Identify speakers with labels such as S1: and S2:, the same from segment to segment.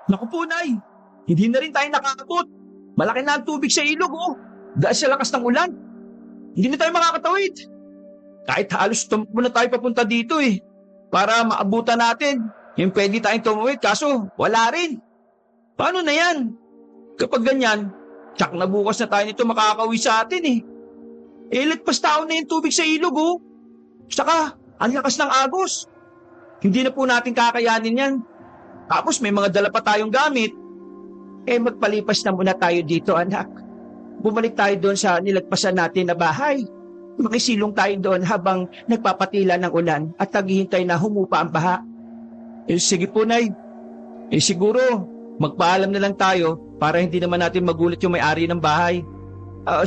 S1: Naku po, Nay. Hindi na rin tayo nakakabot. Malaki na ang tubig sa ilog, oh. Dahil sa lakas ng ulan. Hindi na tayo makakatawid. Kahit halos tumpo na tayo papunta dito eh. Para maabutan natin. Yung pwede tayong tumawid, kaso wala rin. Paano na yan? Kapag ganyan, tsak na bukas na tayo nito makakauwi sa atin eh. Lagpas tao na yung tubig sa ilog, oh. Saka, ang lakas ng agos. Hindi na po natin kakayanin yan. Tapos may mga dala pa tayong gamit. Magpalipas na muna tayo dito, anak. Bumalik tayo doon sa nilagpasan natin na bahay. Makisilong tayo doon habang nagpapatila ng ulan at naghihintay na humupa ang baha. Sige po, Nay. Siguro, magpaalam na lang tayo para hindi naman natin magulat yung may-ari ng bahay.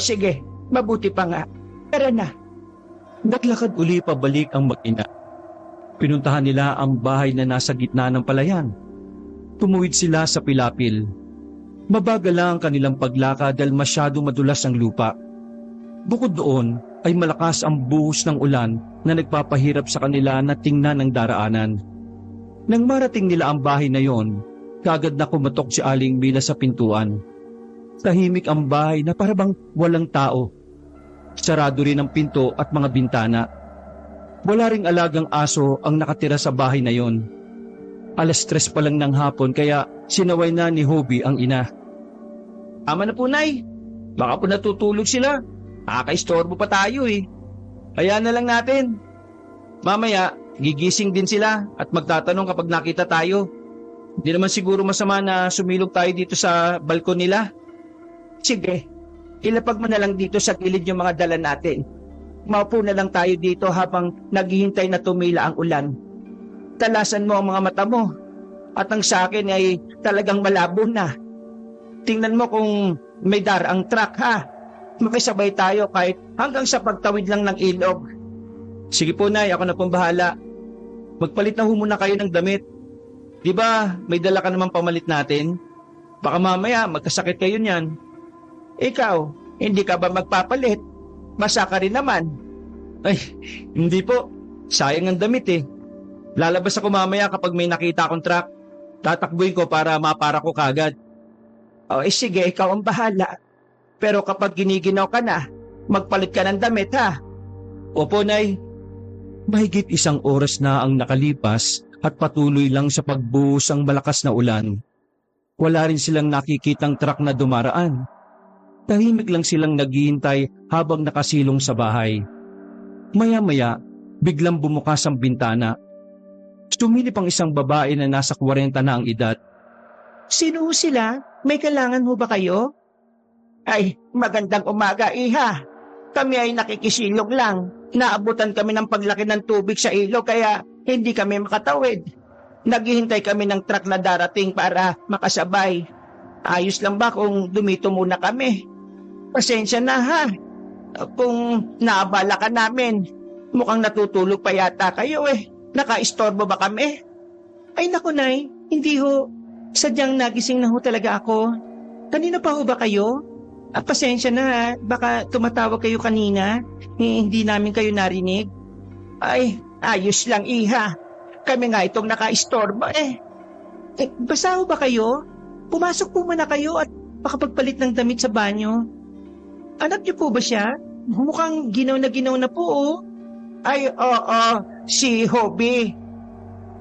S1: Sige. Mabuti pa nga. Tara na.
S2: Naglakad uli pabalik ang mag-ina. Pinuntahan nila ang bahay na nasa gitna ng palayan. Tumuwid sila sa pilapil. Mabagal lang ang kanilang paglakad dahil masyado madulas ang lupa. Bukod doon ay malakas ang buhos ng ulan na nagpapahirap sa kanila na tingnan ang daraanan. Nang marating nila ang bahay na yon, kagad na kumatok si Aling Mila sa pintuan. Tahimik ang bahay na parabang walang tao. Sarado rin ang pinto at mga bintana. Wala ring alagang aso ang nakatira sa bahay na yon. 3:00 pa lang ng hapon kaya sinaway na ni Hobie ang ina.
S1: Tama na po, Nay. Baka po natutulog sila. Nakakaistorbo pa tayo eh. Kaya na lang natin. Mamaya, gigising din sila at magtatanong kapag nakita tayo. Hindi naman siguro masama na sumilog tayo dito sa balkon nila.
S3: Sige, ilapag mo na lang dito sa gilid yung mga dala natin. Maupo na lang tayo dito habang naghihintay na tumila ang ulan. Talasan mo ang mga mata mo. At ang sa akin ay talagang malabo na. Tingnan mo kung may daraang truck, ha? Makisabay tayo kahit hanggang sa pagtawid lang ng ilog.
S1: Sige po, Nay, ako na pong bahala. Magpalit na muna kayo ng damit. Di ba may dala ka naman pamalit natin? Baka mamaya magkasakit kayo niyan.
S3: Ikaw, hindi ka ba magpapalit? Basa ka rin naman.
S1: Ay, hindi po. Sayang ang damit eh. Lalabas ako mamaya kapag may nakita akong truck. Tatakbuhin ko para mapara ko kagad.
S3: Sige, ikaw ang bahala. Pero kapag giniginaw ka na, magpalit ka ng damit, ha?
S1: Opo, Nay.
S2: Mahigit 1 oras na ang nakalipas at patuloy lang sa pagbuhos ang malakas na ulan. Wala rin silang nakikitang truck na dumaraan. Tahimik lang silang naghihintay habang nakasilong sa bahay. Maya-maya, biglang bumukas ang bintana. Sumilip ang isang babae na nasa 40 na ang edad.
S3: Sino sila? May kailangan ho ba kayo? Ay, magandang umaga, iha. Kami ay nakikisilong lang. Naabutan kami ng paglaki ng tubig sa ilog kaya hindi kami makatawid. Naghihintay kami ng truck na darating para makasabay. Ayos lang ba kung dumito muna kami? Pasensya na, ha? Kung naabala ka namin, mukhang natutulog pa yata kayo eh. Nakaistorbo ba kami? Ay naku, Nay, hindi ho. Sadyang nagising na ho talaga ako. Kanina pa ho ba kayo? Pasensya na, ha? Baka tumatawag kayo kanina. Hindi namin kayo narinig. Ay, ayos lang, iha. Kami nga itong nakaistorbo eh. Basa ho ba kayo? Pumasok po muna kayo at makapagpalit ng damit sa banyo. Anak niyo po ba siya? Mukhang ginaw na po, oh. Ay, oo, si Hobie.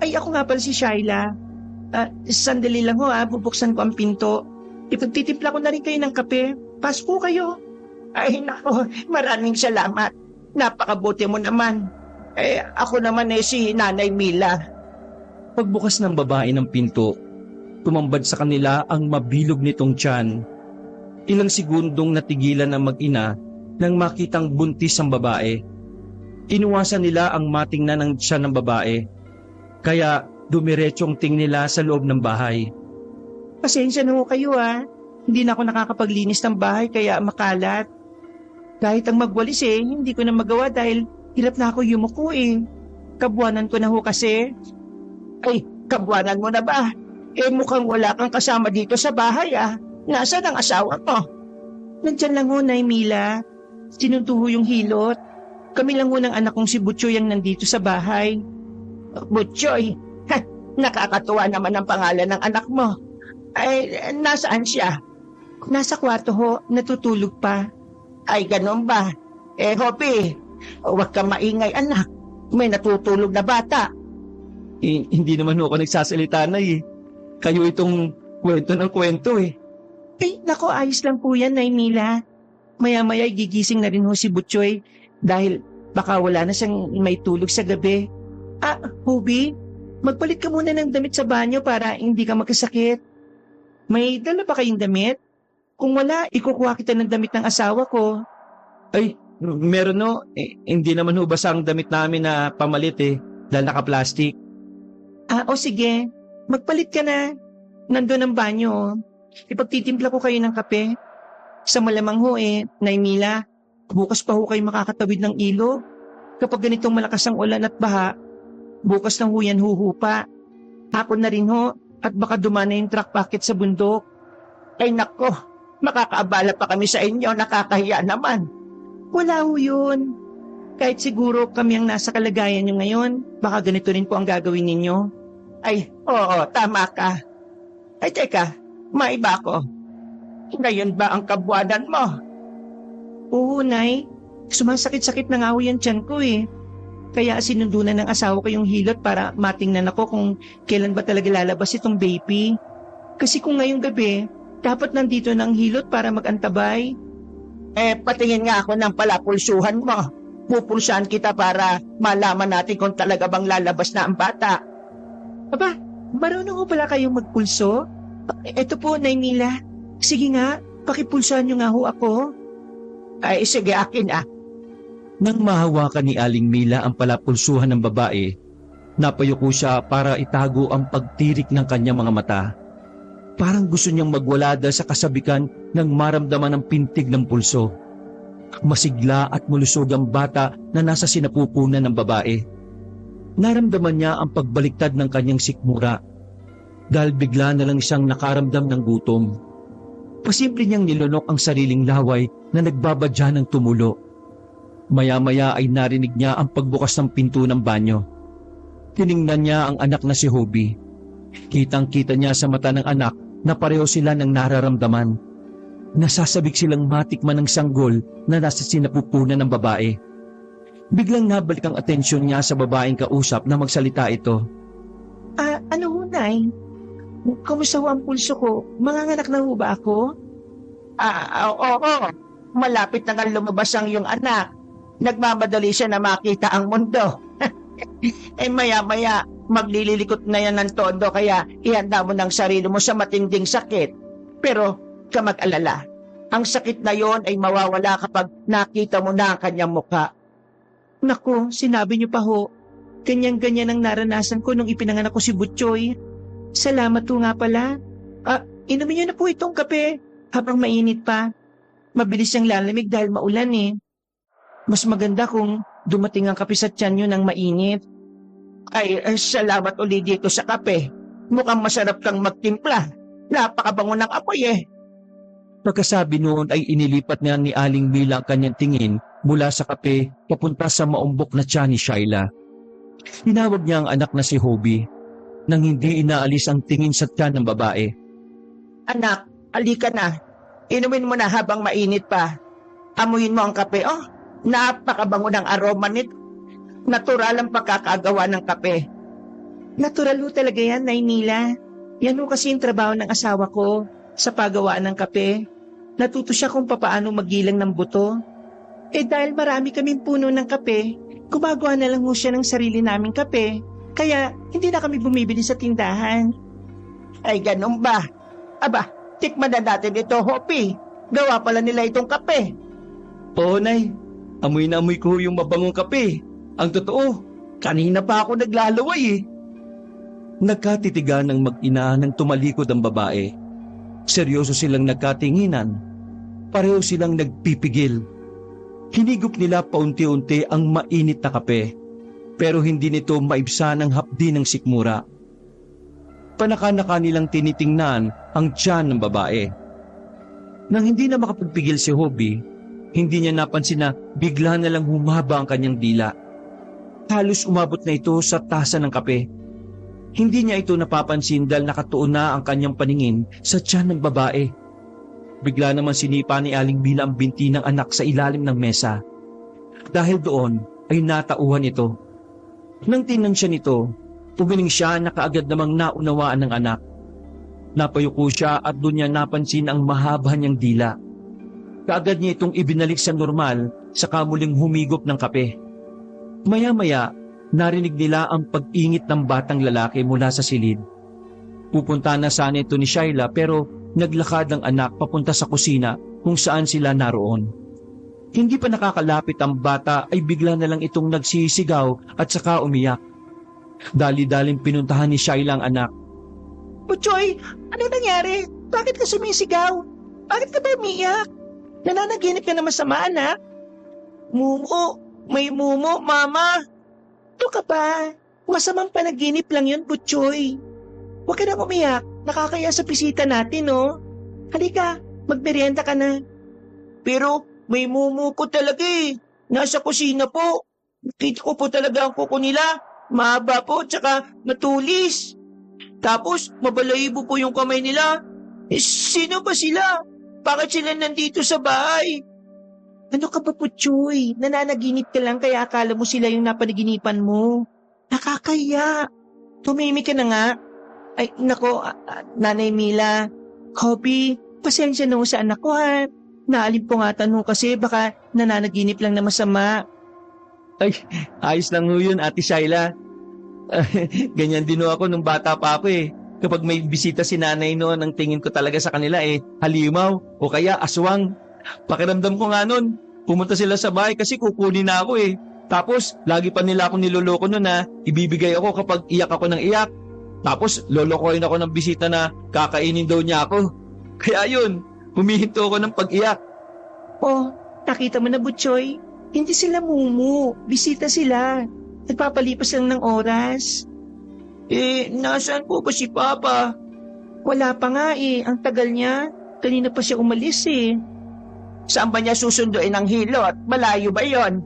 S3: Ay, ako nga pala si Shyla. Sandali lang ho, bubuksan ko ang pinto. Ipagtitimpla ko na rin kayo ng kape. Pasok po kayo. Ay, nako, maraming salamat. Napakabuti mo naman. Ako naman si Nanay Mila.
S2: Pagbukas ng babae ng pinto, tumambad sa kanila ang mabilog nitong tiyan. Ilang segundong natigilan ang mag-ina nang makitang buntis ang babae. Inuwasan nila ang matingnan ng tiyan ng babae. Kaya dumiretsong ting nila sa loob ng bahay.
S3: Pasensya na ho kayo, ha. Hindi na ako nakakapaglinis ng bahay kaya makalat. Kahit ang magwalis hindi ko na magawa dahil hirap na ako yumuko eh. Kabuanan ko na ho kasi. Ay, kabuanan mo na ba? Mukhang wala kang kasama dito sa bahay, ah. Nasaan ang asawa mo? Nandyan lang ho, Nay Mila. Sinutuho yung hilot. Kami lang ho ng anak kong si Butchoy ang nandito sa bahay. Butchoy? Nakakatuwa naman ang pangalan ng anak mo. Ay, nasaan siya? Nasa kwarto ho, natutulog pa. Ay, ganun ba? Hopi, huwag ka maingay anak. May natutulog na bata.
S2: Hindi naman ako nagsasalita na eh. Kayo itong kwento ng kwento eh.
S3: Ay, nako, ayos lang po yan, Nay Mila. Maya-maya gigising na rin ho si Butchoy dahil baka wala na siyang may tulog sa gabi. Hobi, magpalit ka muna ng damit sa banyo para hindi ka magkasakit. May dala ba kayong damit? Kung wala, ikukuha kita ng damit ng asawa ko.
S2: Ay, meron no. Hindi naman ho basa ang damit namin na pamalit eh. Dahil naka-plastic.
S3: O sige, magpalit ka na. Nandun ang banyo. Ipagtitimpla ko kayo ng kape. Sa malamang ho Nay Mila, bukas pa ho kayo makakatawid ng ilog. Kapag ganitong malakas ang ulan at baha, bukas na ho yan huhupa. Hapon na rin ho, at baka dumana yung truck packet sa bundok. Ay nako, makakaabala pa kami sa inyo, nakakahiya naman. Wala ho yun. Kahit siguro kami ang nasa kalagayan nyo ngayon, baka ganito rin po ang gagawin ninyo. Ay, oo, tama ka. Ay, teka, maiba ko. Ngayon ba ang kabuanan mo? Oo, Nay. Sumasakit-sakit na nga ho yan tiyan ko eh. Kaya sinundunan ng asawa ko yung hilot para matingnan ako kung kailan ba talaga lalabas itong baby. Kasi kung ngayong gabi, dapat nandito ng hilot para mag-antabay. Patingin nga ako ng palapulsuhan mo. Pupulsahan kita para malaman natin kung talaga bang lalabas na ang bata. Aba, marunong ko pala kayong magpulso? Eto po, Nay Mila. Sige nga, pakipulsahan niyo nga ho ako. Ay, sige, akin
S2: Nang mahawakan ni Aling Mila ang palapulsuhan ng babae, napayuko siya para itago ang pagtirik ng kanyang mga mata. Parang gusto niyang magwala dahil sa kasabikan ng maramdaman ng pintig ng pulso. Masigla at mulusog ang bata na nasa sinapupunan ng babae. Naramdaman niya ang pagbaliktad ng kanyang sikmura dahil bigla na lang siyang nakaramdam ng gutom. Pasimple niyang nilunok ang sariling laway na nagbabadya ng tumulo. Maya-maya ay narinig niya ang pagbukas ng pinto ng banyo. Tiningnan niya ang anak na si Hobie. Kitang-kita niya sa mata ng anak na pareho sila ng nararamdaman. Nasasabik silang matikman ng sanggol na nasa sinapupunan ng babae. Biglang nabalik ang atensyon niya sa babaeng kausap na magsalita ito.
S3: Ano ho, Nay? Kamusta ho ang pulso ko? Manganganak na ho ba ako? Oo. Malapit na nga lumabas ang iyong anak. Nagmamadali siya na makita ang mundo. Maya-maya, maglililikot na yan ng todo kaya ihanda mo ng sarili mo sa matinding sakit. Pero, ka mag-alala. Ang sakit na yon ay mawawala kapag nakita mo na ang kanyang mukha. Naku, sinabi niyo pa ho. Ganyan-ganyan ang naranasan ko nung ipinanganak ko si Butchoy. Salamat po nga pala. Inumin niyo na po itong kape habang mainit pa. Mabilis siyang lalamig dahil maulan eh. Mas maganda kung dumating ang kape sa tiyan niyo ng mainit. Ay, salamat ulit dito sa kape. Mukhang masarap kang magtimpla. Napakabango ng apoy eh.
S2: Pagkasabi noon ay inilipat niya ni Aling Mila ang kanyang tingin mula sa kape papunta sa maumbok na tiyan ni Shaila. Tinawag niya ang anak na si Hobie nang hindi inaalis ang tingin sa tiyan ng babae.
S3: Anak, alika na. Inumin mo na habang mainit pa. Amuyin mo ang kape. Oh, napakabango ng aroma nito. Natural ang pagkakagawa ng kape. Natural ho talaga yan, Nay Mila. Yan ho kasi yung trabaho ng asawa ko sa paggawaan ng kape. Natuto siya kung papaano magilang ng buto. Dahil marami kaming puno ng kape, gumagawa na lang ho siya ng sarili naming kape. Kaya hindi na kami bumibili sa tindahan. Ay, ganun ba? Aba, tikman na natin ito, Hopi. Gawa pala nila itong kape.
S2: Oo, Nay. Amoy na amoy ko yung mabangong kape. Ang totoo, kanina pa ako naglalaway eh. Nagkatitigan ng mag-ina nang tumalikod ang babae. Seryoso silang nagkatinginan. Pareho silang nagpipigil. Hinigop nila paunti-unti ang mainit na kape, pero hindi nito maibsan ang hapdi ng sikmura. Panaka-naka nilang tinitingnan ang tiyan ng babae. Nang hindi na makapagpigil si Hobie, hindi niya napansin na bigla na lang humaba ang kanyang dila. Halos umabot na ito sa tasa ng kape. Hindi niya ito napapansin dahil nakatuon na ang kanyang paningin sa tiyan ng babae. Bigla naman sinipa ni Aling Mila ang binti ng anak sa ilalim ng mesa. Dahil doon ay natauhan ito. Nang tinang siya nito, umiling siya na kaagad namang naunawaan ng anak. Napayuko siya at doon niya napansin ang mahaba niyang dila. Kaagad niya itong ibinalik sa normal sa kamuling humigop ng kape. Maya-maya, narinig nila ang pag-ingit ng batang lalaki mula sa silid. Pupunta na sana ito ni Shaila pero naglakad ang anak papunta sa kusina kung saan sila naroon. Hindi pa nakakalapit ang bata ay bigla na lang itong nagsisigaw at saka umiyak. Dali-daling pinuntahan ni Shaila ang anak.
S3: Butchoy, ano nangyari? Bakit ka sumisigaw? Bakit ka ba umiyak? Nananaginip ka na masama, anak? Mumo, may mumo, mama. Ito ka pa. Masamang panaginip lang yun, Butchoy. Huwag ka nang umiyak. Nakakaya sa bisita natin, no? Halika, magmerienda ka na. Pero may mumu po talaga eh. Nasa kusina po. Nakita ko po talaga ang kuko nila. Mahaba po, tsaka matulis. Tapos, mabalahibo po yung kamay nila. Sino ba sila? Bakit sila nandito sa bahay? Ano ka ba po, Chuy? Nananaginip ka lang kaya akala mo sila yung napanaginipan mo. Nakakaya. Tumimik ka na nga. Ay, nako, Nanay Mila. Kobe, pasensya na sa anak ko ha. Naalib ko nga tanong kasi baka nananaginip lang na masama.
S2: Ay, ayos lang ho yun, Ate Shaila. Ganyan din ho ako nung bata pa ako eh. Kapag may bisita si nanay noon, ang tingin ko talaga sa kanila eh, halimaw o kaya aswang. Pakiramdam ko nga noon, pumunta sila sa bahay kasi kukunin na ako eh. Tapos, lagi pa nila ako niloloko noon na ibibigay ako kapag iyak ako ng iyak. Tapos, lolokohin ako ng bisita na kakainin daw niya ako. Kaya yun, humihinto ako ng pag-iyak.
S3: Oh, nakita mo na, Butchoy? Hindi sila mumu. Bisita sila. Nagpapalipas lang ng oras. Nasaan po ba si Papa? Wala pa nga eh. Ang tagal niya. Kanina pa siya umalis eh. Saan ba niya susunduin ang hilot? Malayo ba yon?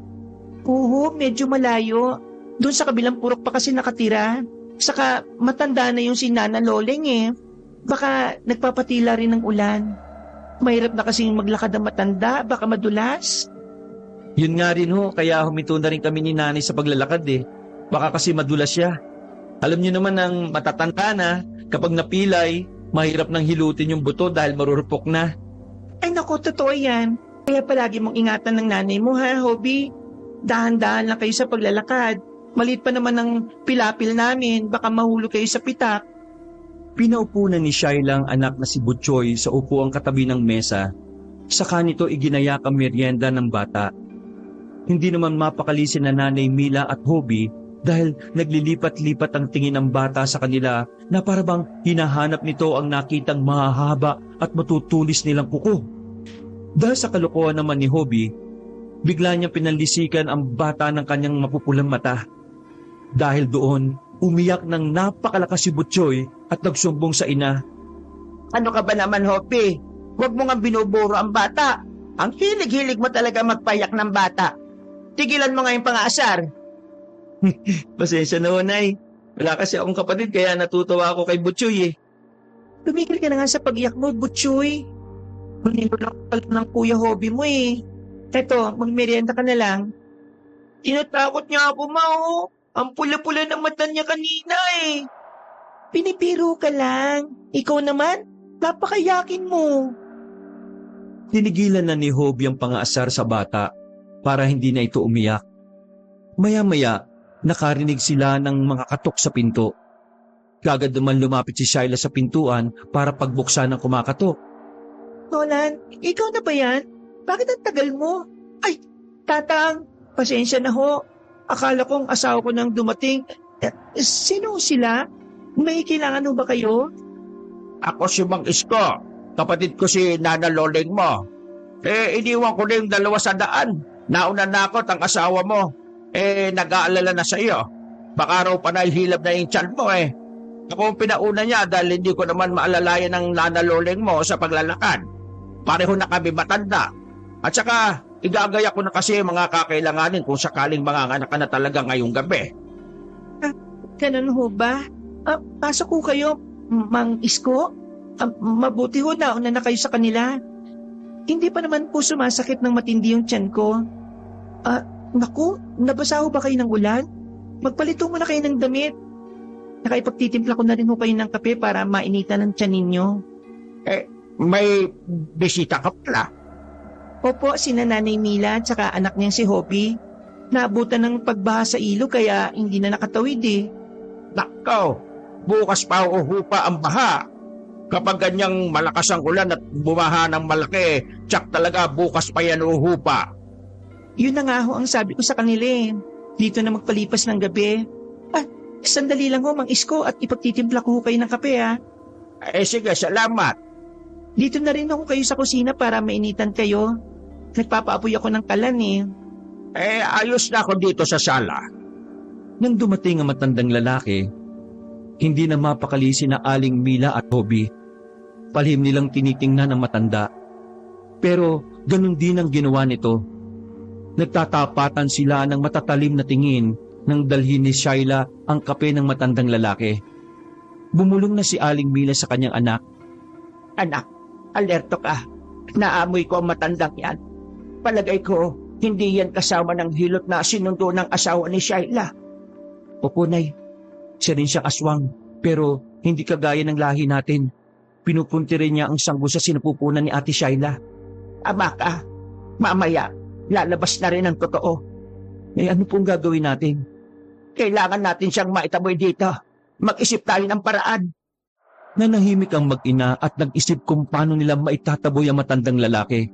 S3: Oo, medyo malayo. Doon sa kabilang purok pa kasi nakatira. Saka matanda na yung si Nana Loleng eh. Baka nagpapatila rin ng ulan. Mahirap na kasing maglakad ang matanda. Baka madulas.
S2: Yun nga rin ho, kaya huminto na rin kami ni nanay sa paglalakad eh. Baka kasi madulas siya. Alam niyo naman ang matatanda na, kapag napilay, mahirap nang hilutin yung buto dahil marurupok na.
S3: Ay naku, totoo yan. Kaya palagi mong ingatan ng nanay mo ha, Hobby. Dahan-dahan lang kayo sa paglalakad. Maliit pa naman ang pilapil namin, baka mahulog kayo sa pitak.
S2: Pinaupo na ni Shaila ang anak na si Butchoy sa upuang katabi ng mesa. Saka nito iginayak ang merienda ng bata. Hindi naman mapakalisin na Nanay Mila at Hobby dahil naglilipat-lipat ang tingin ng bata sa kanila na parabang hinahanap nito ang nakitang mahahaba at matutulis nilang kuko. Dahil sa kalokohan naman ni Hobby, bigla niyang pinalisikan ang bata ng kanyang mapupulang mata. Dahil doon, umiyak ng napakalakas si Butchoy at nagsumbong sa ina.
S3: Ano ka ba naman, Hobby? Huwag mo nga binuburo ang bata. Ang hilig-hilig mo talaga magpayak ng bata. Tigilan mo nga yung pang-aasar.
S2: Pasensya na ho, Nay. Wala kasi akong kapatid kaya natutuwa ako kay Butchoy eh.
S3: Tumigil ka na nga sa pag-iyak mo, Butchoy. Manilulak ka lang ng kuya Hobby mo eh. Eto, magmerienda ka na lang. Tinatakot niya ako, Mao. Ang pula-pula ng mata niya kanina eh. Pinipiro ka lang. Ikaw naman, napakayakin mo.
S2: Tinigilan na ni Hobby ang pang-aasar sa bata para hindi na ito umiyak. Maya-maya, nakarinig sila ng mga katok sa pinto. Kagad naman lumapit si Shaila sa pintuan para pagbuksan ng kumakatok.
S3: Nolan, ikaw na ba yan? Bakit ang tagal mo? Ay, Tatang, pasensya na ho. Akala kong asawa ko nang dumating. Sino sila? May kailangan ho ba kayo?
S1: Ako si Mang Isko. Kapatid ko si Nana Loleng mo. Iniwan ko na yung 200. Nauna na ako ang asawa mo. Nag-aalala na sa iyo. Baka raw panahilab na yung tiyan mo eh. Ako ang pinauna niya dahil hindi ko naman maalalayan ng Nana Loleng mo sa paglalakad. Pareho na kami matanda. At saka, igagaya ko na kasi mga kakailanganin kung sakaling manganganak ka na talaga ngayong gabi.
S3: Ganun ho ba? Pasok ko kayo, Mang Isko. Mabuti ho nauna na kayo sa kanila. Hindi pa naman po sumasakit ng matindi yung tiyan ko. Naku, nabasa ho ba kayo ng ulan? Magpalito muna kayo ng damit. Nakaipagtitimpla ko na rin ho kayo ng kape para mainitan ng tiyan ninyo.
S1: May bisita ka pala.
S3: Opo, sina Nanay Mila at saka anak niyang si Hopi. Naabutan ng pagbaha sa ilog kaya hindi na nakatawid eh.
S1: Nakaw, bukas pa uhupa ang baha. Kapag ganyang malakas ang ulan at bumaha ng malaki, tsak talaga bukas pa yan uhupa.
S3: Yun na nga ho ang sabi ko sa kanila eh. Dito na magpalipas ng gabi. Sandali lang ho, Mang Isko, at ipagtitimpla ko ho kayo ng kape ha.
S1: Sige, salamat.
S3: Dito na rin ako kayo sa kusina para mainitan kayo. Nagpapaapoy ako ng kalan eh.
S1: Ayos na ako dito sa sala.
S2: Nang dumating ang matandang lalaki, hindi na mapakali sina Aling Mila at Hobi. Palihim nilang tinitingnan ang matanda. Pero ganun din ang ginawa nito. Nagtatapatan sila ng matatalim na tingin nang dalhin ni Shaila ang kape ng matandang lalaki. Bumulong na si Aling Mila sa kanyang anak.
S3: Anak, alerto ka. Naamoy ko ang matandang yan. Palagay ko, hindi yan kasama ng hilot na sinundo ng asawa ni Shaila.
S2: Opo, Nay. Siya rin siyang aswang, pero hindi kagaya ng lahi natin. Pinupunti rin niya ang sanggo sa sinapupunan ni Ate Shaila.
S3: Ama ka, mamaya, lalabas na rin ang totoo.
S2: Ano pong gagawin natin?
S3: Kailangan natin siyang maitaboy dito. Mag-isip tayo ng paraan.
S2: Nanahimik ang mag-ina at nag-isip kung paano nila maitataboy ang matandang lalaki.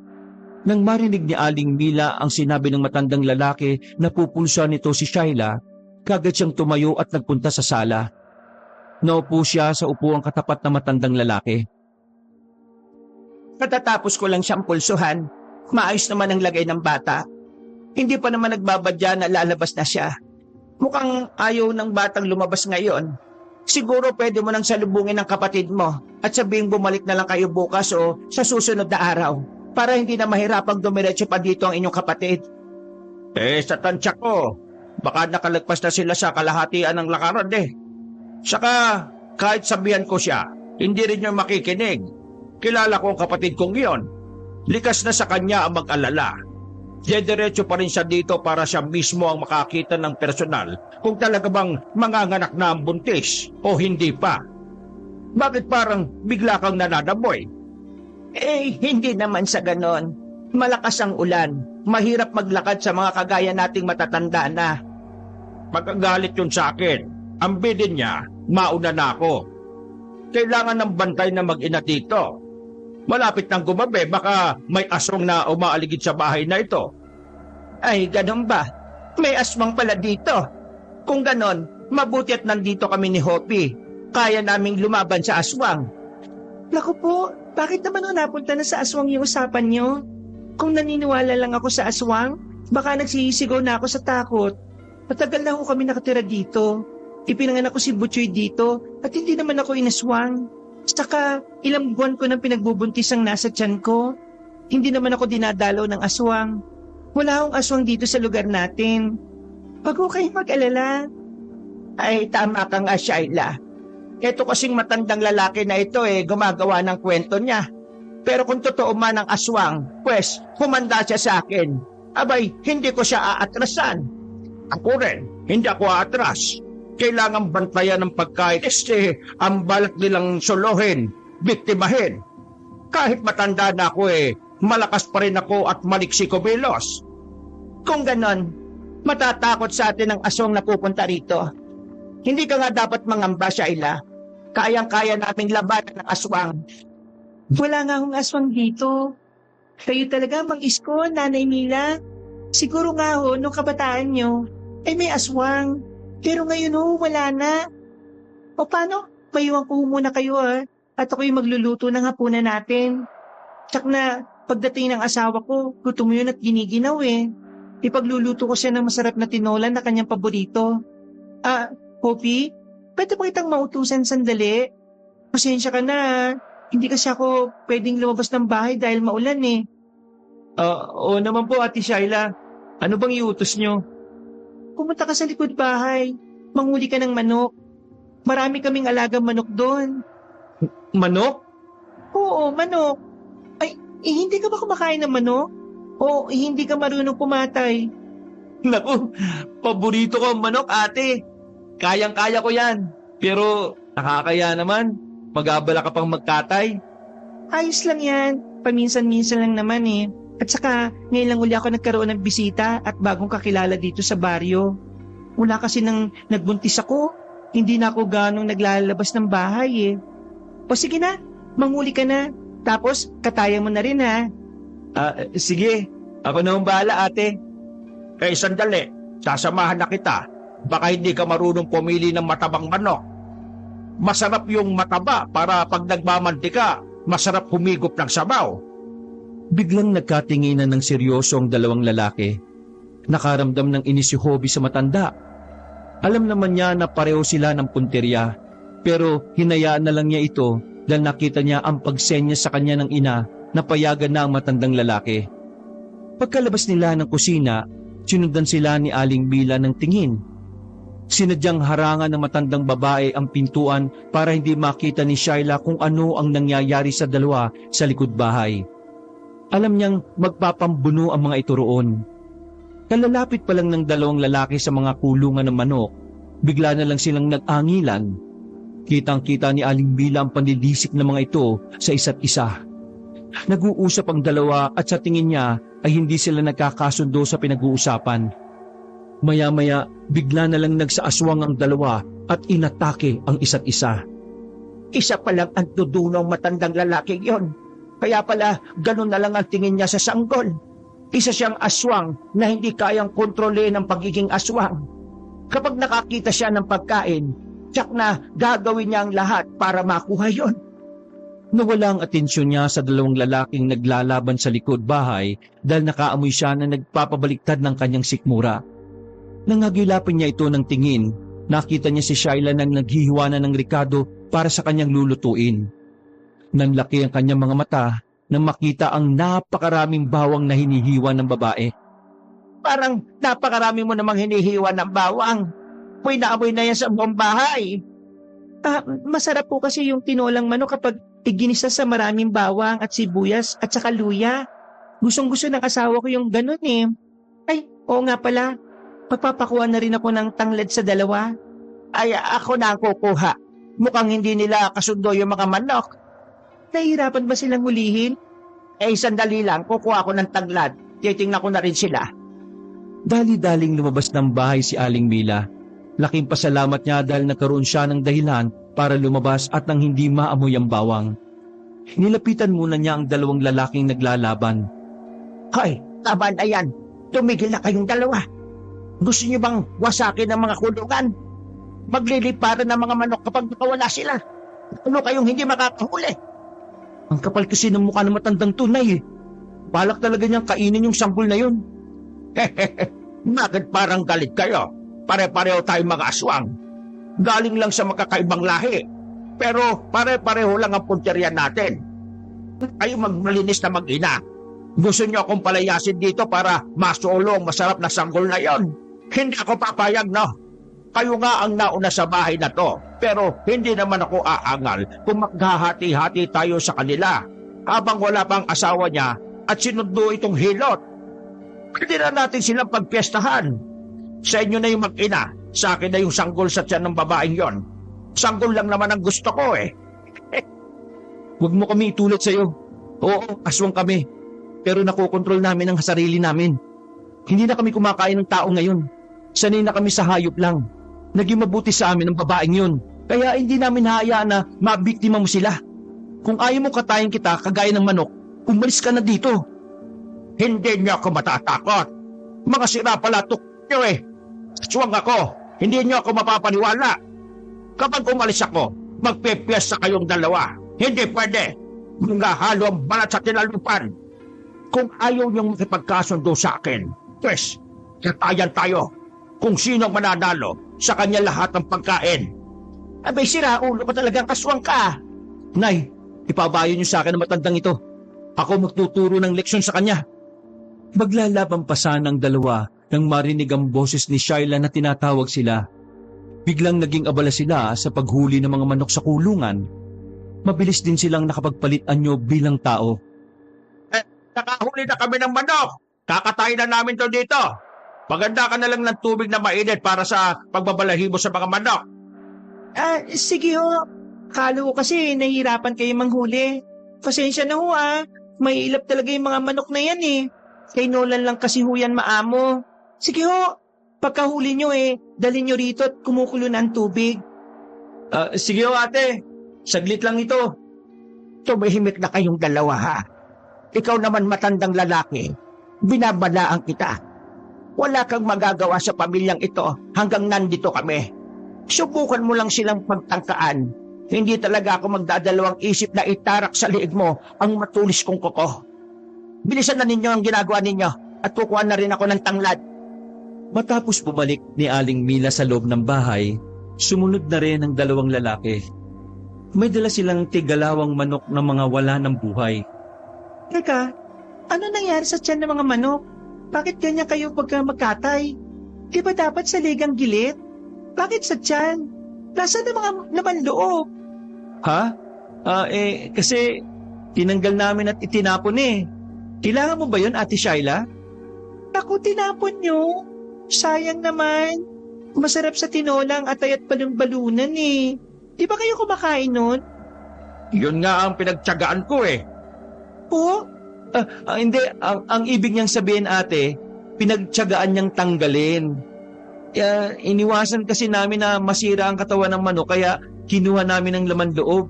S2: Nang marinig ni Aling Mila ang sinabi ng matandang lalaki na pupulsa nito si Shaila, kagad siyang tumayo at nagpunta sa sala. Naupo siya sa upuang katapat na matandang lalaki.
S3: Katatapos ko lang siyang pulsuhan. Maayos naman ang lagay ng bata. Hindi pa naman nagbabadya na lalabas na siya. Mukhang ayaw ng batang lumabas ngayon. Siguro pwede mo nang salubungin ng kapatid mo at sabihing bumalik na lang kayo bukas o sa susunod na araw para hindi na mahirapang dumiretso pa dito ang inyong kapatid.
S1: Sa tansya ko, baka nakalagpas na sila sa kalahatian ng lakaran eh. Saka, kahit sabihan ko siya, hindi rin niya makikinig. Kilala ko ang kapatid kong iyon. Likas na sa kanya ang mag-alala. Diretso pa rin siya dito para siya mismo ang makakita ng personal kung talaga bang manganganak na ang buntis o hindi pa. Bakit parang bigla kang nananaboy?
S3: Hindi naman sa ganon. Malakas ang ulan. Mahirap maglakad sa mga kagaya nating matatanda na.
S1: Magagalit yun sa akin. Ang bidin niya, mauna na ako. Kailangan ng bantay na mag-ina dito. Malapit nang gumabi, baka may aswang na umaaligid sa bahay na ito.
S3: Ay, ganon ba? May aswang pala dito. Kung ganon, mabuti at nandito kami ni Hopi. Kaya naming lumaban sa aswang. Naku po, bakit naman napunta na sa aswang yung usapan niyo? Kung naniniwala lang ako sa aswang, baka nagsisigaw na ako sa takot. Matagal na ako kami nakatira dito. Ipinanganak ko si Butchoy dito at hindi naman ako inaswang. Saka ilang buwan ko nang pinagbubuntis ang nasa tiyan ko. Hindi naman ako dinadalaw ng aswang. Wala akong aswang dito sa lugar natin. Wag ko kayo mag-alala. Ay, tama ka nga, Shaila. Ito kasing matandang lalaki na ito gumagawa ng kwento niya. Pero kung totoo man ang aswang, pues, humanda siya sa akin. Abay, hindi ko siya aatrasan.
S1: Ako rin, hindi ako aatras. Kailangan bantayan ng pagkain ang balat nilang solohin, biktimahin. Kahit matanda na ako malakas pa rin ako at maliksi kumilos.
S3: Kung ganon, matatakot sa atin ang aswang na pupunta rito. Hindi ka nga dapat mangamba, Shaila. Kayang-kaya naming labanan ng aswang. Wala nga akong aswang dito. Kayo talaga, Mang Isko, Nanay Mila. Siguro nga nung kabataan nyo, may aswang. Pero ngayon wala na. O paano? Mayuwan ko muna kayo at ako'y magluluto ng hapunan natin. Tsak na pagdating ng asawa ko, gutom yun at giniginaw Ipagluluto ko siya ng masarap na tinola na kanyang paborito. Hopi, pwede ba kitang mautusan sandali? Pasensya ka na Hindi kasi ako pwedeng lumabas ng bahay dahil maulan Oo naman po, Ate Shaila. Ano bang iutos nyo? Pumunta ka sa likod bahay. Manghuli ka ng manok. Marami kaming alagang manok doon.
S1: Manok?
S3: Oo, manok. Ay, hindi ka ba kumakain ng manok? O hindi ka marunong pumatay?
S1: Naku, paborito ko ang manok, ate. Kayang-kaya ko yan. Pero nakakaya naman. Mag-abala ka pang magkatay.
S3: Ayos lang yan. Paminsan-minsan lang naman eh. At saka, ngayon lang uli ako nagkaroon ng bisita at bagong kakilala dito sa baryo. Wala kasi nang nagbuntis ako. Hindi na ako ganong naglalabas ng bahay eh. O sige na, manguli ka na. Tapos, kataya mo na rin ha.
S1: Sige, ako na ang bahala, ate. Eh, sandali. Sasamahan na kita. Baka hindi ka marunong pumili ng matabang manok. Masarap yung mataba para pag nagmamantika, masarap humigop ng sabaw.
S2: Biglang nagkatinginan ng seryoso ang dalawang lalaki. Nakaramdam ng inis si Hobby sa matanda. Alam naman niya na pareho sila ng punteriya, pero hinayaan na lang niya ito dahil nakita niya ang pagsenya sa kanya ng ina na payagan na ang matandang lalaki. Pagkalabas nila ng kusina, sinundan sila ni Aling Bila ng tingin. Sinadyang harangan ng matandang babae ang pintuan para hindi makita ni Shyla kung ano ang nangyayari sa dalawa sa likod bahay. Alam niyang magpapambuno ang mga ito roon. Kalalapit pa lang ng dalawang lalaki sa mga kulungan ng manok, bigla na lang silang nag-angilan. Kitang-kita ni Aling Bila ang panlidisik ng mga ito sa isa't isa. Nag-uusap ang dalawa at sa tingin niya ay hindi sila nagkakasundo sa pinag-uusapan. Maya-maya, bigla na lang nagsaaswang ang dalawa at inatake ang isa't isa.
S3: Isa pa lang ang dudunong matandang lalaking yon. Kaya pala, ganun na lang ang tingin niya sa sanggol. Isa siyang aswang na hindi kayang kontrolin ang pagiging aswang. Kapag nakakita siya ng pagkain, tiyak na gagawin niya ang lahat para makuha yon.
S2: Nawala ang atensyon niya sa dalawang lalaking naglalaban sa likod bahay dahil nakaamoy siya na nagpapabaliktad ng kanyang sikmura. Nangagilapan niya ito ng tingin, nakita niya si Shyla nang naghihiwanan ng Ricardo para sa kanyang lulutuin. Nanlaki ang kanyang mga mata nang makita ang napakaraming bawang na hinihiwa ng babae.
S3: Parang napakarami mo namang hinihiwa ng bawang. Amoy na amoy na yan sa buong bahay. Masarap po kasi yung tinolang manok kapag iginisa sa maraming bawang at sibuyas at saka luya. Gustong-gusto ng asawa ko yung ganun eh. Ay, oo nga pala. Magpapakuha na rin ako ng tanglad sa dalawa. Ay, ako na ang kukuha. Mukhang hindi nila kasundo yung mga manok. Nahihirapan ba silang hulihin? Eh, sandali lang. Kukuha ako ng tanglad. Titingnan ko na rin sila.
S2: Dali-daling lumabas ng bahay si Aling Mila. Laking pasalamat niya dahil nagkaroon siya ng dahilan para lumabas at nang hindi maamoy ang bawang. Nilapitan muna niya ang dalawang lalaking naglalaban.
S3: Hoy, tama na yan. Tumigil na kayong dalawa. Gusto niyo bang wasakin ang mga kulungan? Magliliparan ng mga manok kapag nakawala sila. Ano kayong hindi makakahuli?
S2: Ang kapal kasi ng mukha ng matandang tunay eh. Balak talaga niyang kainin yung sanggol na yun.
S1: Bakit parang galit kayo? Pare-pareho tayong mga aswang. Galing lang sa magkakaibang lahi. Pero pare-pareho lang ang punteriya natin. Kayo magmalinis na mag-ina. Gusto niyo akong palayasin dito para masulong masarap na sanggol na yon? Hindi ako papayag, no? Kayo nga ang nauna sa bahay na to. Pero hindi naman ako aangal kung maghahati-hati tayo sa kanila habang wala pang asawa niya at sinundo itong hilot. Pwede na natin silang pagpiestahan. Sa inyo na yung mag-ina. Sa akin na yung sanggol sa tiyan ng babaeng yon. Sanggol lang naman ang gusto ko eh.
S2: Huwag mo kami itulad sa'yo. Oo, aswang kami. Pero nakokontrol namin ang sarili namin. Hindi na kami kumakain ng tao ngayon. Sanay na kami sa hayop lang. Naging mabuti sa amin ang babaeng yun. Kaya hindi namin hayaan na mabiktima mo sila. Kung ayaw mo katayin kita kagaya ng manok, umalis ka na dito.
S1: Hindi niyo ako matatakot. Mga sira pala nyo eh. Aswang ako. Hindi niyo ako mapapaniwala. Kapag umalis ako, magpipiyesta kayong dalawa. Hindi pwede. Manghahalo ang balat sa tinalupan. Kung ayaw niyong makipagkasundo sa akin, pues, katayan tayo. Kung sino ang mananalo, sa kanya lahat ng pagkain.
S3: Abay, sira ulo ko talagang kaswang ka.
S2: Nay, ipabayo niyo sa akin ang matandang ito. Ako magtuturo ng leksyon sa kanya. Maglalaban pa sana ang dalawa nang marinig ang boses ni Shyla na tinatawag sila. Biglang naging abala sila sa paghuli ng mga manok sa kulungan. Mabilis din silang nakapagpalit anyo bilang tao.
S1: Nakahuli na kami ng manok. Kakatayin na namin to dito. Maganda ka na lang ng tubig na mainit para sa pagbabalahibo sa mga manok.
S3: Sige ho. Akala ko kasi nahihirapan kayo manghuli. Pasensya na ho May ilap talaga yung mga manok na yan eh. Kay Nolan lang kasi ho yan maamo. Sige ho, pagkahuli nyo dalhin nyo rito at kumukulo na ang tubig.
S1: Sige ho ate, saglit lang ito.
S3: Tumahimik na kayong dalawa ha. Ikaw naman matandang lalaki, binabalaan kita. Wala kang magagawa sa pamilyang ito hanggang nandito kami. Subukan mo lang silang pagtangkaan. Hindi talaga ako magdadalawang isip na itarak sa liig mo ang matulis kong kuko. Bilisan na ninyo ang ginagawa ninyo at kukuha na rin ako ng tanglad.
S2: Matapos bumalik ni Aling Mila sa loob ng bahay, sumunod na rin ang dalawang lalaki. May dala silang tigalawang manok na mga wala ng buhay.
S3: Teka, ano nangyari sa tiyan ng mga manok? Bakit ganyan kayo pagka magkatay? Di ba dapat sa ligang gilid? Bakit sa tiyan? Nasaan ang mga laman loob?
S2: Ha? Kasi tinanggal namin at itinapon eh. Kailangan mo ba yun, Ate Shaila?
S3: Naku, tinapon nyo. Sayang naman. Masarap sa tinolang atay at balon-balunan eh. Di ba kayo kumakain nun?
S1: Yun nga ang pinagtiyagaan ko eh.
S3: Po?
S2: Hindi. Ang ibig niyang sabihin, ate, pinagtiyagaan niyang tanggalin. Iniwasan kasi namin na masira ang katawan ng manok kaya kinuha namin ng laman loob.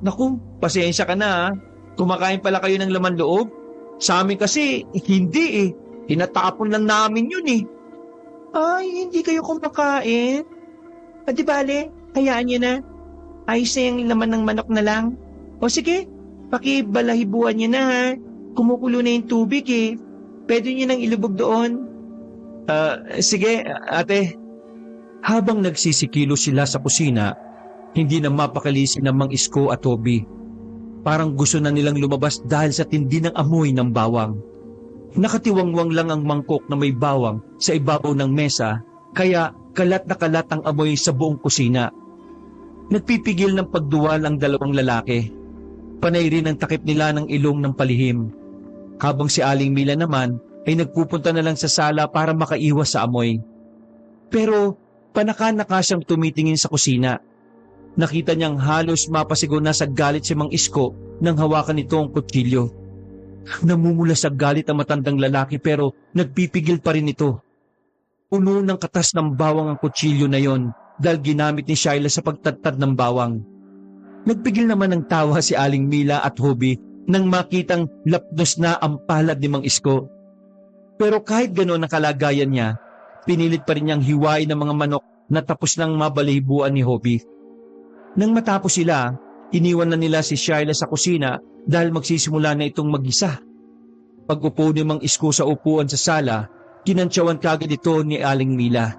S2: Naku, pasensya ka na. Kumakain pala kayo ng laman loob? Sa amin kasi, hindi eh. Tinatapon lang namin yun eh.
S3: Ay, hindi kayo kumakain? Di bale, hayaan nyo na. Ayos na yung laman ng manok na lang. O sige, pakibalahibuan nyo na ha. Kumukulo na yung tubig eh. Pwede nyo nang ilubog doon.
S2: Sige, ate. Habang nagsisikilo sila sa kusina, hindi na mapakalisin ng Mang Isko at Toby. Parang gusto na nilang lumabas dahil sa tindi ng amoy ng bawang. Nakatiwangwang lang ang mangkok na may bawang sa ibabaw ng mesa, kaya kalat na kalat ang amoy sa buong kusina. Nagpipigil ng pagduwal ang dalawang lalaki. Panay rin ang takip nila ng ilong ng palihim. Habang si Aling Mila naman ay nagpupunta na lang sa sala para makaiwas sa amoy. Pero panaka-naka siyang tumitingin sa kusina. Nakita niyang halos mapasigaw na sa galit si Mang Isko nang hawakan nito ang kutsilyo. Namumula sa galit ang matandang lalaki pero nagpipigil pa rin ito. Puno ng katas ng bawang ang kutsilyo na yon dahil ginamit ni Shaila sa pagtadtad ng bawang. Nagpigil naman ng tawa si Aling Mila at Hobby nang makitang lapnos na ang palad ni Mang Isko. Pero kahit gano'n ang kalagayan niya, pinilit pa rin niyang hiwain ng mga manok na tapos nang mabalahibuan ni Hobby. Nang matapos sila, iniwan na nila si Shaila sa kusina dahil magsisimula na itong mag-isa. Pag-upo ni Mang Isko sa upuan sa sala, kinantsawan kagad ito ni Aling Mila.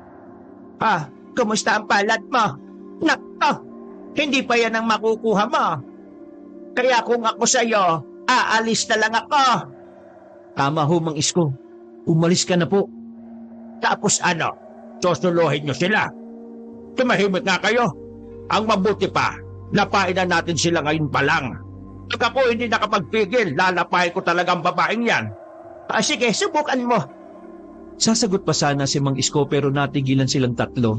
S3: Kumusta ang palad mo? Nakto, hindi pa yan ang makukuha mo. Kaya kung ako sa'yo, aalis na lang ako.
S2: Tama ho, Mang Isko. Umalis ka na po.
S1: Tapos ano, susuluhin nyo sila. Tumahimik nga kayo. Ang mabuti pa, lapain na natin sila ngayon pa lang. Pag ako hindi nakapagpigil, lalapain ko talagang babaeng yan.
S3: Sige, subukan mo.
S2: Sasagot pa sana si Mang Isko pero natigilan silang tatlo.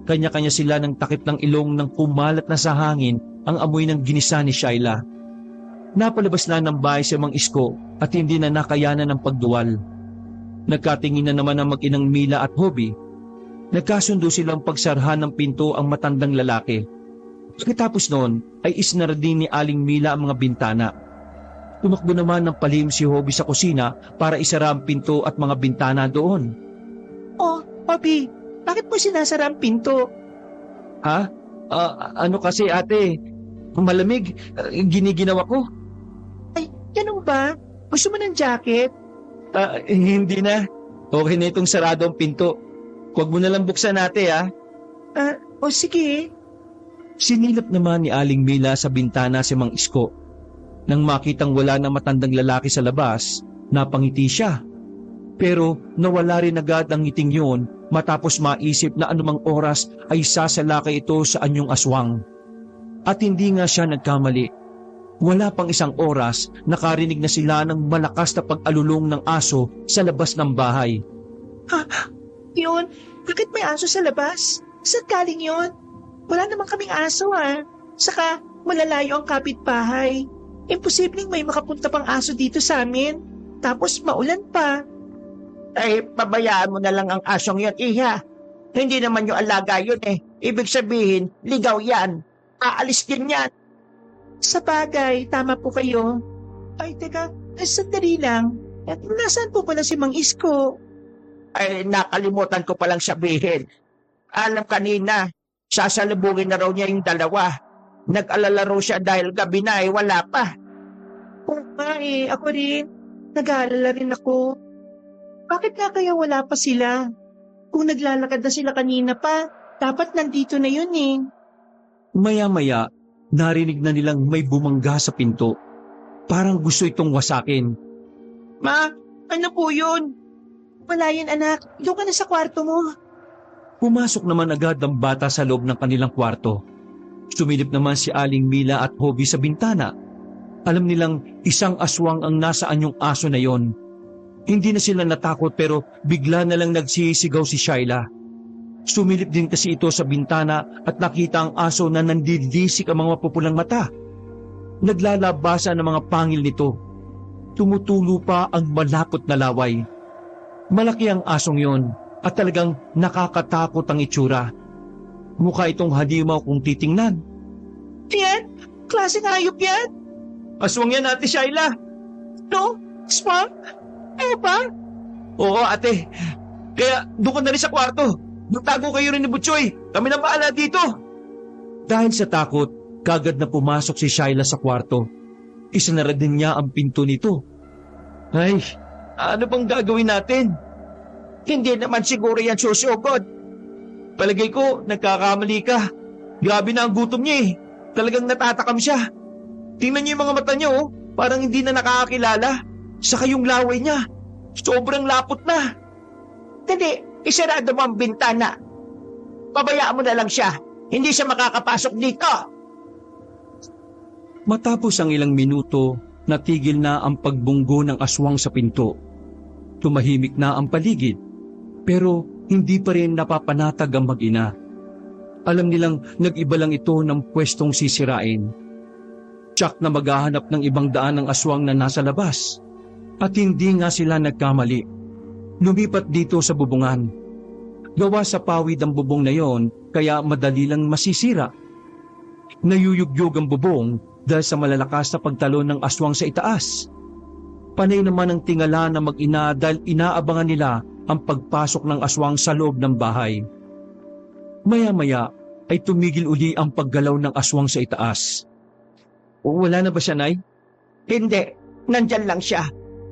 S2: Kanya-kanya sila ng takip ng ilong ng kumalat na sa hangin ang amoy ng ginisa ni Shaila. Napalabas na ng bahay si Mang Isko at hindi na nakayanan ng pagduwal. Nagkatingin na naman ang mag-inang Mila at Hobby. Nagkasundo silang pagsarhan ng pinto ang matandang lalaki. Pagkatapos noon ay isnara din ni Aling Mila ang mga bintana. Tumakbo naman ng palihim si Hobby sa kusina para isara ang pinto at mga bintana doon.
S3: Oh, Hobby, bakit mo sinasara ang pinto?
S2: Ha? Ano kasi ate? Malamig, giniginawa ko.
S3: Ay, ganun ba? Gusto mo ng jacket?
S2: Hindi na. Okay na itong sarado ang pinto. Huwag mo na lang buksan ate ha.
S3: Sige.
S2: Sinilap naman ni Aling Mila sa bintana si Mang Isko. Nang makitang wala na matandang lalaki sa labas, napangiti siya. Pero nawala rin agad ang ngiting yun matapos maisip na anumang oras ay sasalakay ito sa anyong aswang. At hindi nga siya nagkamali. Wala pang isang oras, nakarinig na sila ng malakas na pag-alulong ng aso sa labas ng bahay.
S3: Yun, bakit may aso sa labas? Saan galing yun? Wala namang kaming aso Saka malalayo ang kapitbahay. Imposibleng may makapunta pang aso dito sa amin. Tapos maulan pa. Ay, pabayaan mo na lang ang asong yun, Iha. Hindi naman yung alaga yun Ibig sabihin, ligaw yan. Aalis din yan. Sa bagay, tama po kayo. Ay, teka, sandali lang. At nasaan po pala si Mang Isko? Ay, nakalimutan ko palang sabihin. Alam kanina, sasalubungin na raw niya yung dalawa. Nag-alala raw siya dahil gabi na wala pa. Oo nga ako rin. Nag-aalala rin ako. Bakit nga kaya wala pa sila? Kung naglalakad na sila kanina pa, dapat nandito na yun
S2: Maya-maya, narinig na nilang may bumangga sa pinto. Parang gusto itong wasakin.
S3: Ma, ano po yun? Wala yun anak, doon ka na sa kwarto mo.
S2: Pumasok naman agad ang bata sa loob ng kanilang kwarto. Sumilip naman si Aling Mila at Hobby sa bintana. Alam nilang isang aswang ang nasa anyong aso na yon. Hindi na sila natakot pero bigla na lang nagsisigaw si Shyla. Sumilip din kasi ito sa bintana at nakita ang aso na nandidisik ang mga pupulang mata. Naglalabasa ng mga pangil nito. Tumutulo pa ang malapot na laway. Malaki ang asong yon at talagang nakakatakot ang itsura. Mukha itong halimaw kung titingnan.
S3: Yan? Klaseng hayop yan?
S1: Aswang yan, Ate Shyla.
S3: No? Swamp? Ba?
S1: Oo, ate. Kaya doon ka na rin sa kwarto. Magtago kayo rin ni Butchoy. Kami na bahala dito.
S2: Dahil sa takot, kagad na pumasok si Shyla sa kwarto. Isinara din niya ang pinto nito.
S1: Ay, ano bang gagawin natin?
S3: Hindi naman siguro yan susugod.
S1: Palagay ko, nagkakamali ka. Grabe na ang gutom niya Talagang natatakam siya. Tingnan niyo yung mga mata niya Parang hindi na nakakakilala. Saka yung laway niya. Sobrang lapot na.
S3: Hindi, isarado mo ang bintana. Pabayaan mo na lang siya. Hindi siya makakapasok dito.
S2: Matapos ang ilang minuto, natigil na ang pagbunggo ng aswang sa pinto. Tumahimik na ang paligid, pero hindi pa rin napapanatag ang mag-ina. Alam nilang nag-iba lang ito ng pwestong sisirain. Tsak na maghahanap ng ibang daan ng aswang na nasa labas. At hindi nga sila nagkamali. Lumipat dito sa bubungan. Gawa sa pawid ang bubong na yon, kaya madali lang masisira. Nayuyugyog ang bubong dahil sa malalakas na pagtalon ng aswang sa itaas. Panay naman ang tingala na mag-ina dahil inaabangan nila ang pagpasok ng aswang sa loob ng bahay. Maya-maya ay tumigil uli ang paggalaw ng aswang sa itaas.
S1: Wala na ba siya, Nay?
S3: Hindi, nandyan lang siya.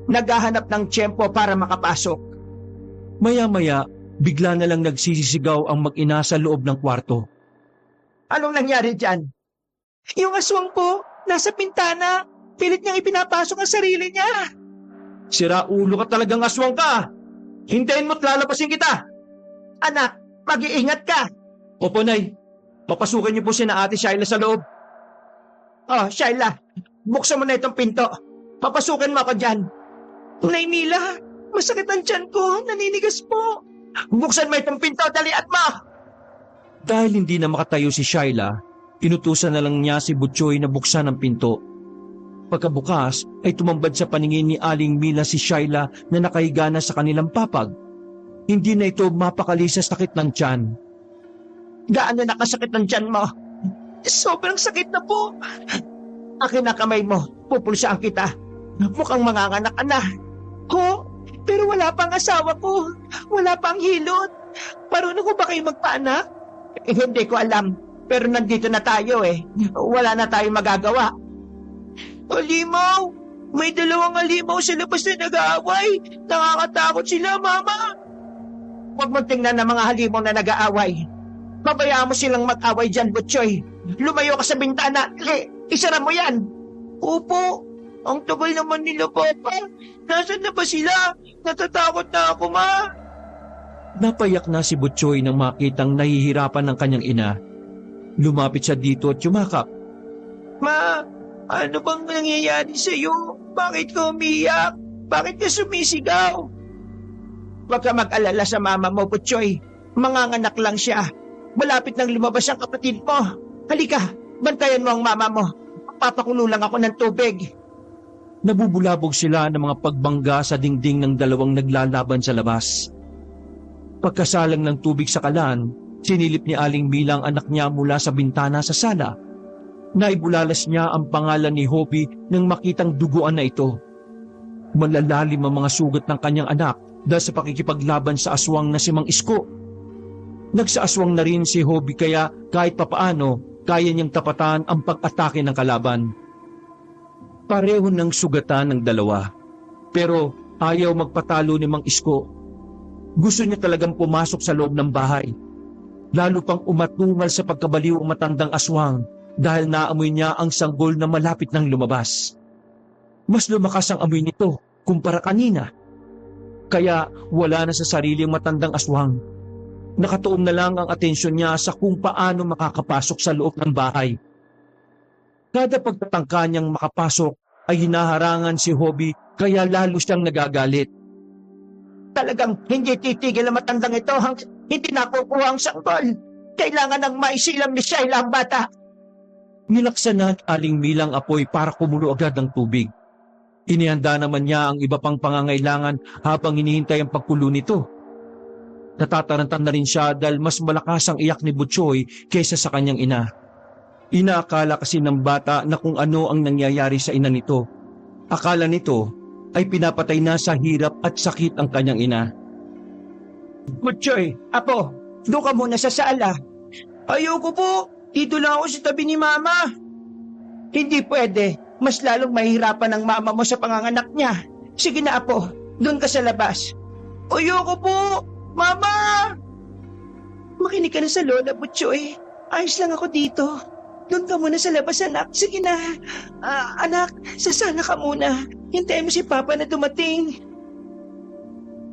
S3: Naghahanap ng tiyempo para makapasok.
S2: Maya-maya, bigla na lang nagsisisigaw ang mag-ina sa loob ng kwarto.
S3: Anong nangyari dyan? Yung aswang po, nasa pintana. Pilit niyang ipinapasok ang sarili niya.
S1: Sira ulo ka talagang aswang ka. Hintayin mo't lalabasin kita.
S3: Anak, mag-iingat ka.
S1: Opo, Nay. Papasukin niyo po si na Ate Shyla sa loob.
S3: Oh, Shyla, buksan mo na itong pinto. Papasukin mo ako dyan. Nay Mila, masakit ang tiyan ko. Naninigas po. Buksan mo itong pinto, dalian mo.
S2: Dahil hindi na makatayo si Shyla, inutusan na lang niya si Butchoy na buksan ang pinto. Pagkabukas ay tumambad sa paningin ni Aling Mila si Shyla na nakahiga na sa kanilang papag. Hindi na ito mapakali sa sakit ng tiyan.
S3: Gaano nakasakit ang tiyan mo? Sobrang sakit na po. Akin na kamay mo, pupulsaan kita. Mukhang manganganak ka na. Ko, pero wala pang asawa ko. Wala pang hilot. Marunong ko ba kayo magpaanak? Hindi ko alam. Pero nandito na tayo Wala na tayong magagawa. Halimaw! May dalawang halimaw sa labas na nag-aaway. Nakakatakot sila, Mama. Huwag mong tingnan ng mga halimaw na nag-aaway. Pabayaan mo silang mag-away dyan, Butchoy. Lumayo ka sa bintana. Isara mo yan. Opo. Ang tagal naman nila, Papa. Nasaan na ba sila? Natatakot na ako, Ma.
S2: Napayak na si Butchoy nang makitang nahihirapan ng kanyang ina. Lumapit siya dito at yumakap.
S3: Ma, ano bang nangyayari sa'yo? Bakit ka umiyak? Bakit ka sumisigaw? Huwag ka mag-alala sa mama mo, Butchoy. Manganganak lang siya. Malapit nang lumabas ang kapatid mo. Halika, bantayan mo ang mama mo. Papakulo lang ako ng tubig.
S2: Nabubulabog sila ng mga pagbangga sa dingding ng dalawang naglalaban sa labas. Pagkasalang ng tubig sa kalan, sinilip ni Aling Mila ang anak niya mula sa bintana sa sala. Naibulalas niya ang pangalan ni Hobby nang makitang duguan na ito. Malalalim ang mga sugat ng kanyang anak dahil sa pakikipaglaban sa aswang na si Mang Isko. Nagsaaswang na rin si Hobby kaya kahit papaano kaya niyang tapatan ang pag-atake ng kalaban. Pareho ng sugatan ng dalawa, pero ayaw magpatalo ni Mang Isko. Gusto niya talagang pumasok sa loob ng bahay. Lalo pang umatungal sa pagkabaliw ang matandang aswang dahil naamoy niya ang sanggol na malapit nang lumabas. Mas lumakas ang amoy nito kumpara kanina. Kaya wala na sa sarili ang matandang aswang. Nakatuon na lang ang atensyon niya sa kung paano makakapasok sa loob ng bahay. Kada pagtatangka niyang makapasok ay hinaharangan si Hobby kaya lalo siyang nagagalit.
S3: Talagang hindi titigil ang matandang ito hanggang hindi nakukuha ang sanggol. Kailangan ng maisilam ni Shaila ang bata.
S2: Nilaksan na at Aling Mila ang apoy para kumulo agad ng tubig. Inihanda naman niya ang iba pang pangangailangan habang hinihintay ang pagkulo nito. Natatarantan na rin siya dahil mas malakas ang iyak ni Butchoy kaysa sa kanyang ina. Inaakala kasi ng bata na kung ano ang nangyayari sa ina nito. Akala nito ay pinapatay na sa hirap at sakit ang kanyang ina.
S3: Butchoy, apo, doon ka muna sa sala. Ayoko po, dito lang ako sa tabi ni mama. Hindi pwede, mas lalong mahihirapan ang mama mo sa panganganak niya. Sige na apo, doon ka sa labas. Ayoko po, mama! Makinig ka na sa lola, Butchoy. Ayos lang ako dito. Doon ka muna sa labas, anak. Sige na. Anak, sa sala ka muna. Hintayin mo si Papa na dumating.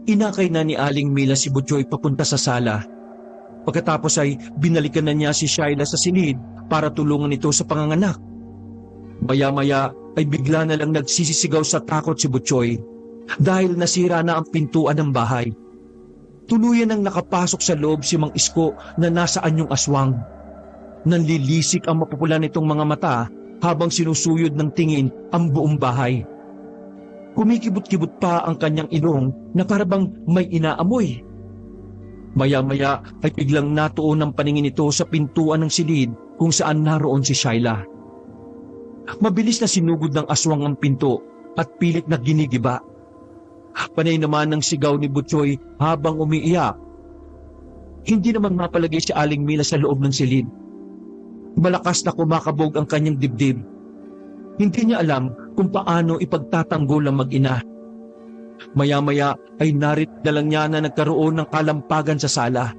S2: Inakay na ni Aling Mila si Butchoy papunta sa sala. Pagkatapos ay binalikan na niya si Shaila sa silid para tulungan ito sa panganganak. Maya-maya ay bigla na lang nagsisisigaw sa takot si Butchoy dahil nasira na ang pintuan ng bahay. Tuluyan ang nakapasok sa loob si Mang Isko na nasa anyong aswang. Nanlilisik ang mapupula nitong mga mata habang sinusuyod ng tingin ang buong bahay. Kumikibot-kibot pa ang kanyang ilong na parabang may inaamoy. Maya-maya ay biglang natuon ang paningin nito sa pintuan ng silid kung saan naroon si Shaila. Mabilis na sinugod ng aswang ang pinto at pilit na ginigiba. Panay naman ng sigaw ni Butchoy habang umiiyak. Hindi naman mapalagay si Aling Mila sa loob ng silid. Malakas na kumakabog ang kanyang dibdib. Hindi niya alam kung paano ipagtatanggol ang mag-ina. Maya-maya ay narit na lang niya na nagkaroon ng kalampagan sa sala.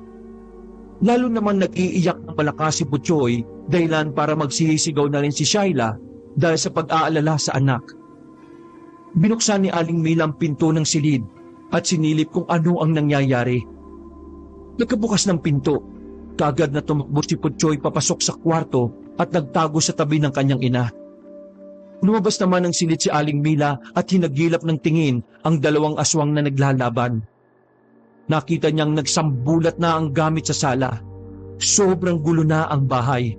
S2: Lalo naman nag-iiyak ng malakas si Butchoy dahilan para magsisigaw na rin si Shaila dahil sa pag-aalala sa anak. Binuksan ni Aling Mila ang pinto ng silid at sinilip kung ano ang nangyayari. Nagkabukas ng pinto, kaagad na tumakbo si Butchoy papasok sa kwarto at nagtago sa tabi ng kanyang ina. Lumabas naman ng silid si Aling Mila at hinagilap ng tingin ang dalawang aswang na naglalaban. Nakita niyang nagsambulat na ang gamit sa sala. Sobrang gulo na ang bahay.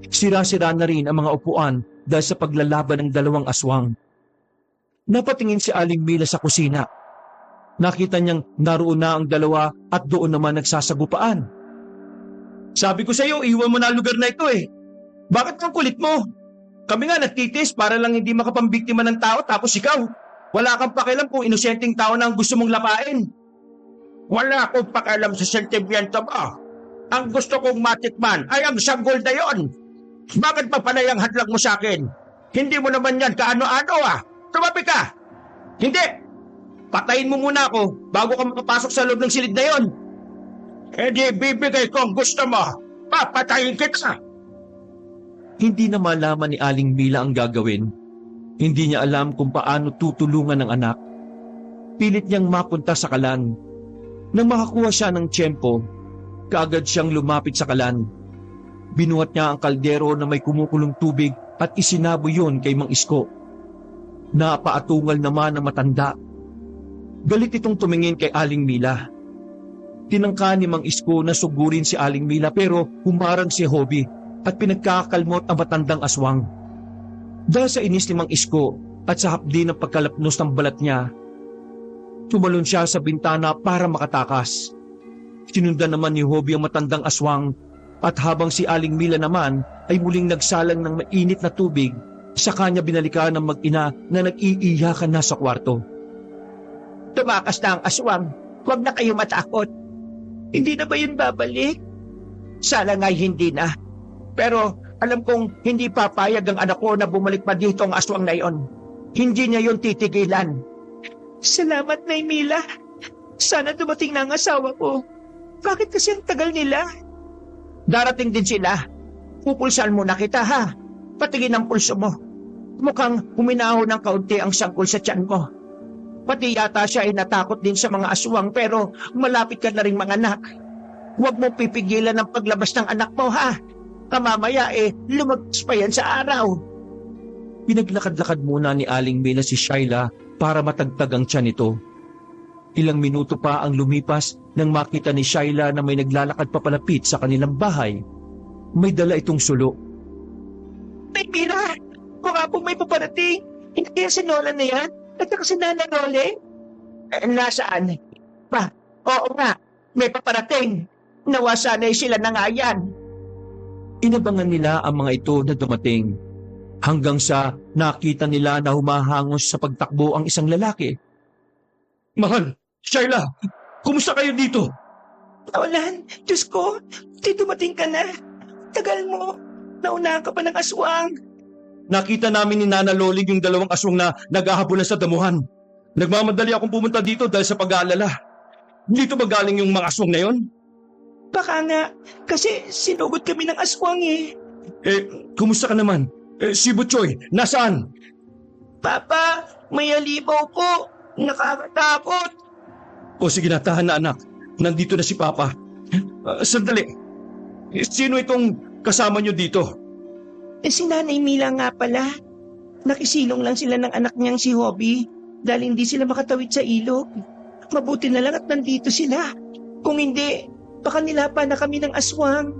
S2: Sira-sira na rin ang mga upuan dahil sa paglalaban ng dalawang aswang. Napatingin si Aling Mila sa kusina. Nakita niyang naroon na ang dalawa at doon naman nagsasagupaan.
S1: Sabi ko sa iyo, iwan mo na ang lugar na ito eh. Bakit ang kulit mo? Kami nga nagtitis para lang hindi makapambiktima ng tao tapos ikaw. Wala kang pakialam kung inosenteng tao na ang gusto mong lapain. Wala akong pakialam sa sentimiento mo. Ang gusto kong matikman ay ang sanggol na yon. Bakit pa panay ang hadlang mo sa akin? Hindi mo naman yan kaano-ano ah. Tumabi ka! Hindi! Patayin mo muna ako bago ka makapasok sa loob ng silid na yon. E di bibigay ko ang gusto mo. Papatayin kita!
S2: Hindi na malaman ni Aling Mila ang gagawin. Hindi niya alam kung paano tutulungan ang anak. Pilit niyang mapunta sa kalan. Nang makakuha siya ng tiyempo, kaagad siyang lumapit sa kalan. Binuhat niya ang kaldero na may kumukulong tubig at isinabo yun kay Mang Isko. Napaatungal naman ang matanda. Galit itong tumingin kay Aling Mila. Tinangka ni Mang Isko na sugurin si Aling Mila pero humarang si Hobby at pinagkakalmot ang matandang aswang. Dahil sa inis ni Mang Isko at sa hapdi ng pagkalapnos ng balat niya, tumalon siya sa bintana para makatakas. Sinundan naman ni Hobby ang matandang aswang at habang si Aling Mila naman ay muling nagsalang ng mainit na tubig, sa kanya binalikan ng mag-ina na nag-iiyakan na sa kwarto.
S3: Tumakas na ang aswang. Huwag na kayo matakot. Hindi na ba yun babalik? Sana nga'y hindi na. Pero alam kong hindi papayag ang anak ko na bumalik pa dito ang aswang na yon. Hindi niya yun titigilan. Salamat, Nay Mila. Sana dumating na ang asawa ko. Bakit kasi ang tagal nila? Darating din sila. Pupulsan mo na kita, ha? Patingin ang pulso mo. Mukhang huminaho ng kaunti ang sangkol sa tiyan mo. Pati yata siya ay natakot din sa mga aswang pero malapit ka na rin manganak. Huwag mo pipigilan ang paglabas ng anak mo, ha? Kamamaya lumagpas pa yan sa araw.
S2: Pinaglakad-lakad muna ni Aling Mila si Shaila para matagtag ang tiyan nito. Ilang minuto pa ang lumipas nang makita ni Shaila na may naglalakad papalapit sa kanilang bahay. May dala itong sulo.
S3: Nay Mila, kung nga po may paparating, hindi kaya si Nolan na yan? At saka si Nana Nole? Nasaan? Oo nga, may paparating. Nawa sana'y sila na nga yan.
S2: Inabangan nila ang mga ito na dumating. Hanggang sa nakita nila na humahangos sa pagtakbo ang isang lalaki. Mahal, Shaila, kumusta kayo dito?
S3: Nolan, Diyos ko, di dumating ka na. Tagal mo, naunahan ka pa ng aswang.
S2: Nakita namin ni Nana Loling yung dalawang aswang na naghahabulan sa damuhan. Nagmamadali akong pumunta dito dahil sa pag-aalala. Dito ba galing yung mga aswang na yon?
S3: Baka nga, kasi sinugod kami ng aswang eh.
S2: Kumusta ka naman? Si Butchoy, nasaan?
S3: Papa, may halimaw po. Nakakatakot.
S2: O sige na, tahan na anak. Nandito na si Papa. Sandali. Sino itong kasama nyo dito?
S3: Si Nanay Mila nga pala. Nakisilong lang sila ng anak niyang si Hobby dahil hindi sila makatawid sa ilog. Mabuti na lang at nandito sila. Kung hindi, baka nilapa na kami ng aswang.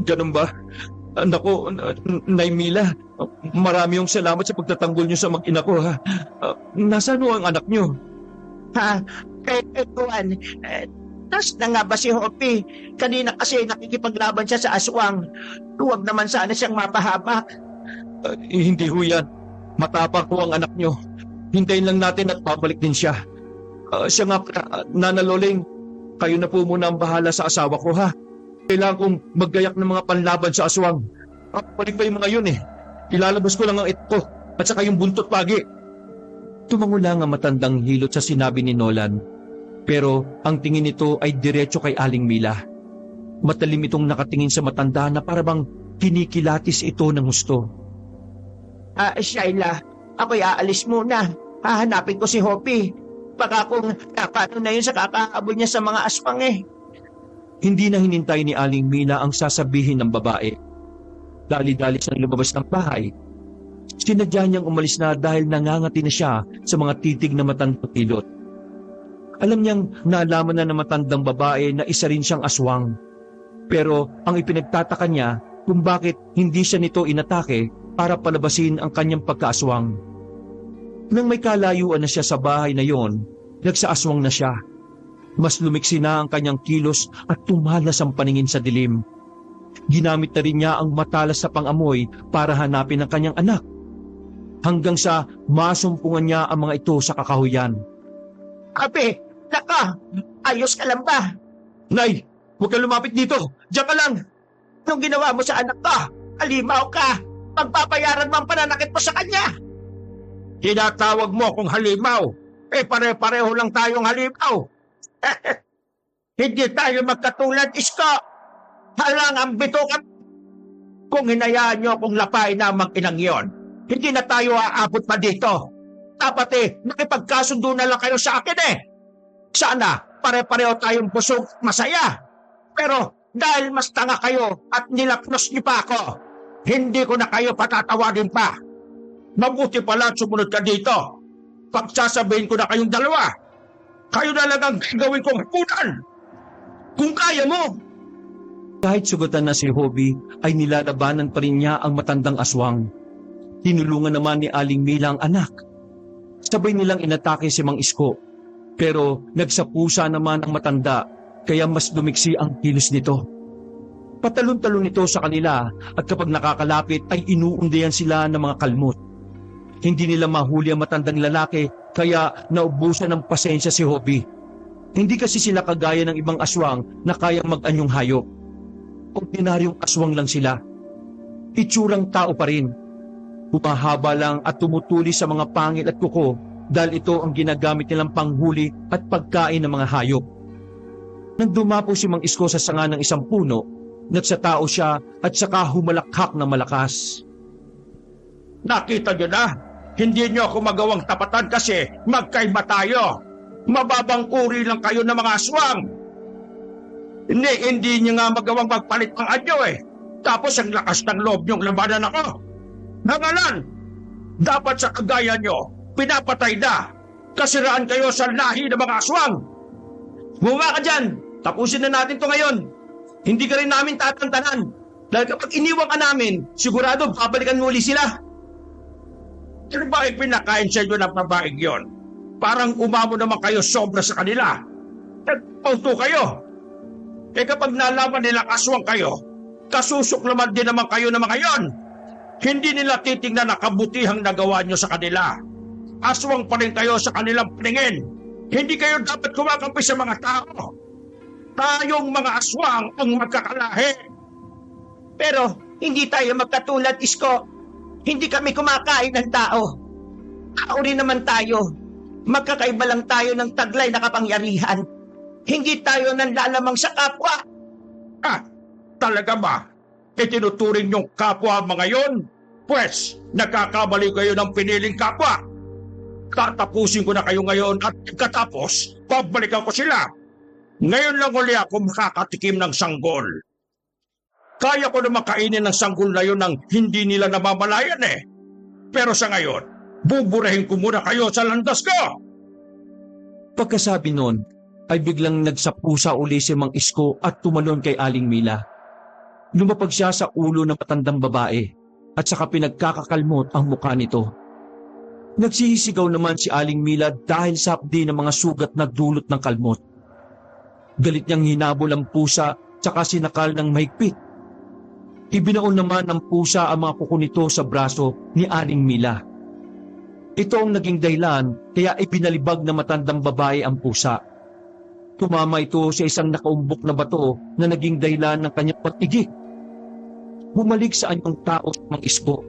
S2: Ganun ba? Naku, Nay Mila, marami yung salamat sa pagtatanggol nyo sa mag-ina ko, ha? Nasaan ang anak nyo?
S3: Tuan, tas na nga ba si Hopi? Kanina kasi nakikipaglaban siya sa aswang. Huwag naman sana siyang mapahamak.
S2: Hindi ho yan. Matapang ko ang anak nyo. Hintayin lang natin at babalik din siya. Siya nga, Nana Loling, kayo na po muna ang bahala sa asawa ko, ha? Kailangan kong maggayak ng mga panlaban sa aswang. Balik pa yung mga yun eh. Ilalabas ko lang ang ito at saka yung buntot pagi. Tumango lang ang matandang hilot sa sinabi ni Nolan. Pero ang tingin nito ay diretso kay Aling Mila. Matalim itong nakatingin sa matanda na parabang kinikilatis ito ng gusto.
S3: Shaila, ako'y aalis muna. Hahanapin ko si Hopi. Baka kung paano na yun sa kakaabol niya sa mga aswang eh.
S2: Hindi na hinintay ni Aling Mila ang sasabihin ng babae. Dali-dali siyang lumabas ng bahay. Sinadya niyang umalis na dahil nangangati na siya sa mga titig na matandang hilot. Alam niyang nalaman na ng matandang babae na isa rin siyang aswang. Pero ang ipinagtataka niya kung bakit hindi siya nito inatake para palabasin ang kanyang pagkaaswang. Nang may kalayuan na siya sa bahay na yon, nagsaaswang na siya. Mas lumiksi na ang kanyang kilos at tumalas ang paningin sa dilim. Ginamit na rin niya ang matalas sa pangamoy para hanapin ang kanyang anak. Hanggang sa masumpungan niya ang mga ito sa kakahuyan.
S3: Ape, naka, ayos ka lang ba?
S2: Nay, huwag kang lumapit dito. Diyan ka lang.
S3: Anong ginawa mo sa anak ko? Halimaw ka. Pagpapayaran mo ang pananakit mo sa kanya. Tinatawag mo akong halimaw. Pare-pareho lang tayong halimaw. Hindi tayo magkatulad, Isko. Halang ang bitukan. Kung hinayaan niyo akong lapain na mag-inang yon, hindi na tayo aabot pa dito. Dapat nakipagkasundo na lang kayo sa akin eh. Sana, pare-pareho tayong busog at masaya. Pero dahil mas tanga kayo at nilapnos niyo pa ako, hindi ko na kayo patatawagin pa. Mabuti pala sumunod ka dito. Pagsasabihin ko na kayong dalawa, kayo na lang ang gagawin kong hapunan. Kung kaya mo.
S2: Kahit sugatan na si Hobie, ay nilalabanan pa rin niya ang matandang aswang. Tinulungan naman ni Aling Mila ang anak. Sabay nilang inatake si Mang Isko. Pero nagsapusa naman ang matanda, kaya mas dumiksi ang kilos nito. Patalon-talon nito sa kanila at kapag nakakalapit ay inuundayan sila ng mga kalmot. Hindi nila mahuli ang matandang lalaki kaya naubusan ng pasensya si Hobie. Hindi kasi sila kagaya ng ibang aswang na kayang mag-anyong hayop. Ordinaryong aswang lang sila. Itsurang tao pa rin. Humahaba lang at tumutuli sa mga pangil at kuko dahil ito ang ginagamit nilang panghuli at pagkain ng mga hayop. Nang dumapo si Mang Isko sa sanga ng isang puno, nagsatao siya at saka humalakhak ng malakas.
S3: Nakita niyo na, hindi niyo ako magawang tapatan kasi magkaiba tayo. Mababang uri lang kayo ng mga aswang. Hindi niyo nga magawang magpalit ng anyo eh. Tapos ang lakas ng loob niyong labanan ako. Hangalan! Dapat sa kagaya niyo, pinapatay na. Kasiraan kayo sa lahi ng mga aswang. Bumaba ka dyan! Tapusin na natin to ngayon. Hindi ka rin namin tatantanan. Dahil kapag iniwan ka namin, sigurado babalikan mo uli sila. Ano ba ipinakain sa inyo ng babaeng yon? Parang umamo naman kayo sobra sa kanila. Nagpauto kayo. Eh kapag nalaman nilang aswang kayo, kasusok naman din naman kayo ng mga yon. Hindi nila titingnan na kabutihang nagawa nyo sa kanila. Aswang pa rin kayo sa kanilang paningin. Hindi kayo dapat kumakampi sa mga tao. Tayong mga aswang ang magkakalahi.
S4: Pero hindi tayo magkatulad, Isko. Hindi kami kumakain ng tao. Tao rin naman tayo. Magkakaiba lang tayo ng taglay na kapangyarihan. Hindi tayo nanlalamang sa kapwa.
S3: Ah, talaga ba? Itinuturing yung kapwa mga yon? Pwes, nagkakamali kayo ng piniling kapwa. Tatapusin ko na kayo ngayon at katapos, pabalikan ko sila. Ngayon lang uli ako makakatikim ng sanggol. Kaya ko na makainin ng sanggol na yun nang hindi nila namamalayan eh. Pero sa ngayon, buburahin ko muna kayo sa landas ko.
S2: Pagkasabi nun, ay biglang nagsapusa uli si Mang Isko at tumalon kay Aling Mila. Lumapag siya sa ulo ng matandang babae at saka pinagkakakalmot ang mukha nito. Nagsisigaw naman si Aling Mila dahil sa hapdi ng mga sugat na dulot ng kalmot. Galit niyang hinabol ang pusa tsaka sinakal ng mahigpit. Ibinaon naman ng pusa ang mga kuko nito sa braso ni Aling Mila. Ito ang naging dahilan kaya ipinalibag na matandang babae ang pusa. Tumama ito sa isang nakaumbok na bato na naging dahilan ng kanyang pag-igik. Bumalik sa anyong tao sa Mang Isko.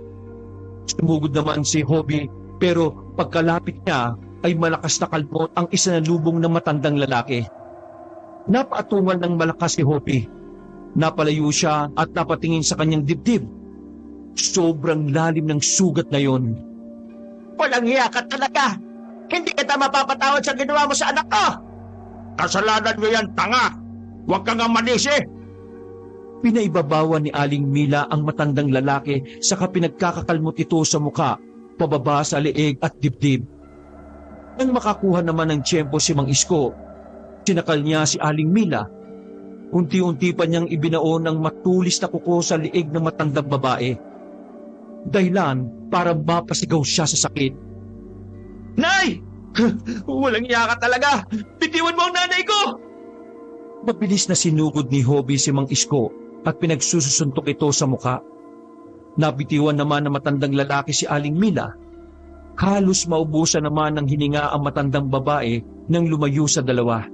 S2: Sumugod naman si Hobie pero pagkalapit niya ay malakas na kalmot ang isa na lubong ng matandang lalaki. Napaatungan ng malakas si Hobie. Napalayo siya at napatingin sa kanyang dibdib. Sobrang lalim ng sugat na yon.
S4: Walang hiya ka talaga. Hindi kita mapapatawad sa ginawa mo sa anak ko.
S3: Kasalanan mo yan, tanga. Huwag kang manisi.
S2: Pinaibabawan ni Aling Mila ang matandang lalaki saka pinagkakakalmot ito sa muka, pababa sa leeg at dibdib. Nang makakuha naman ng tiyempo si Mang Isko, sinakal niya si Aling Mila. Unti-unti pa niyang ibinaon ng matulis na kuko sa liig ng matandang babae. Dahilan para mapasigaw siya sa sakit.
S1: Nay! Walang iya ka talaga! Bitiwan mo ang nanay ko!
S2: Mabilis na sinugod ni Hobie si Mang Isko at pinagsusuntok ito sa muka. Nabitiwan naman ng matandang lalaki si Aling Mila. Halos maubusan naman ng hininga ang matandang babae nang lumayo sa dalawa.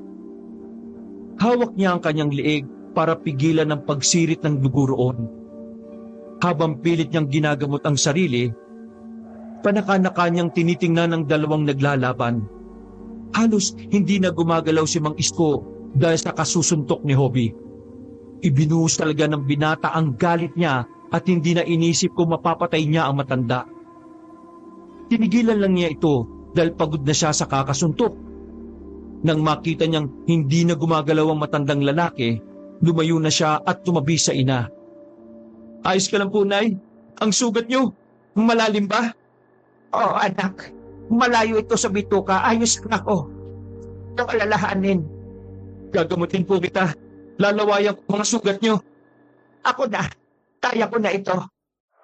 S2: Hawak niya ang kanyang liig para pigilan ang pagsirit ng dugo roon. Habang pilit niyang ginagamot ang sarili, panaka-naka niyang tinitingnan ng dalawang naglalaban. Halos hindi na gumagalaw si Mang Isko dahil sa kasusuntok ni Hobie. Ibinuhos talaga ng binata ang galit niya at hindi na inisip kung mapapatay niya ang matanda. Tinigilan lang niya ito dahil pagod na siya sa kakasuntok. Nang makita niyang hindi na gumagalaw ang matandang lalaki, lumayo na siya at tumabi sa ina. Ayos ka lang po, Nay. Ang sugat niyo, malalim ba?
S3: Oh, anak. Malayo ito sa bituka. Ayos na ako. Ang alalahanin.
S2: Gagamutin po kita. Lalawayan ko mga sugat niyo.
S3: Ako na. Kaya ko na ito.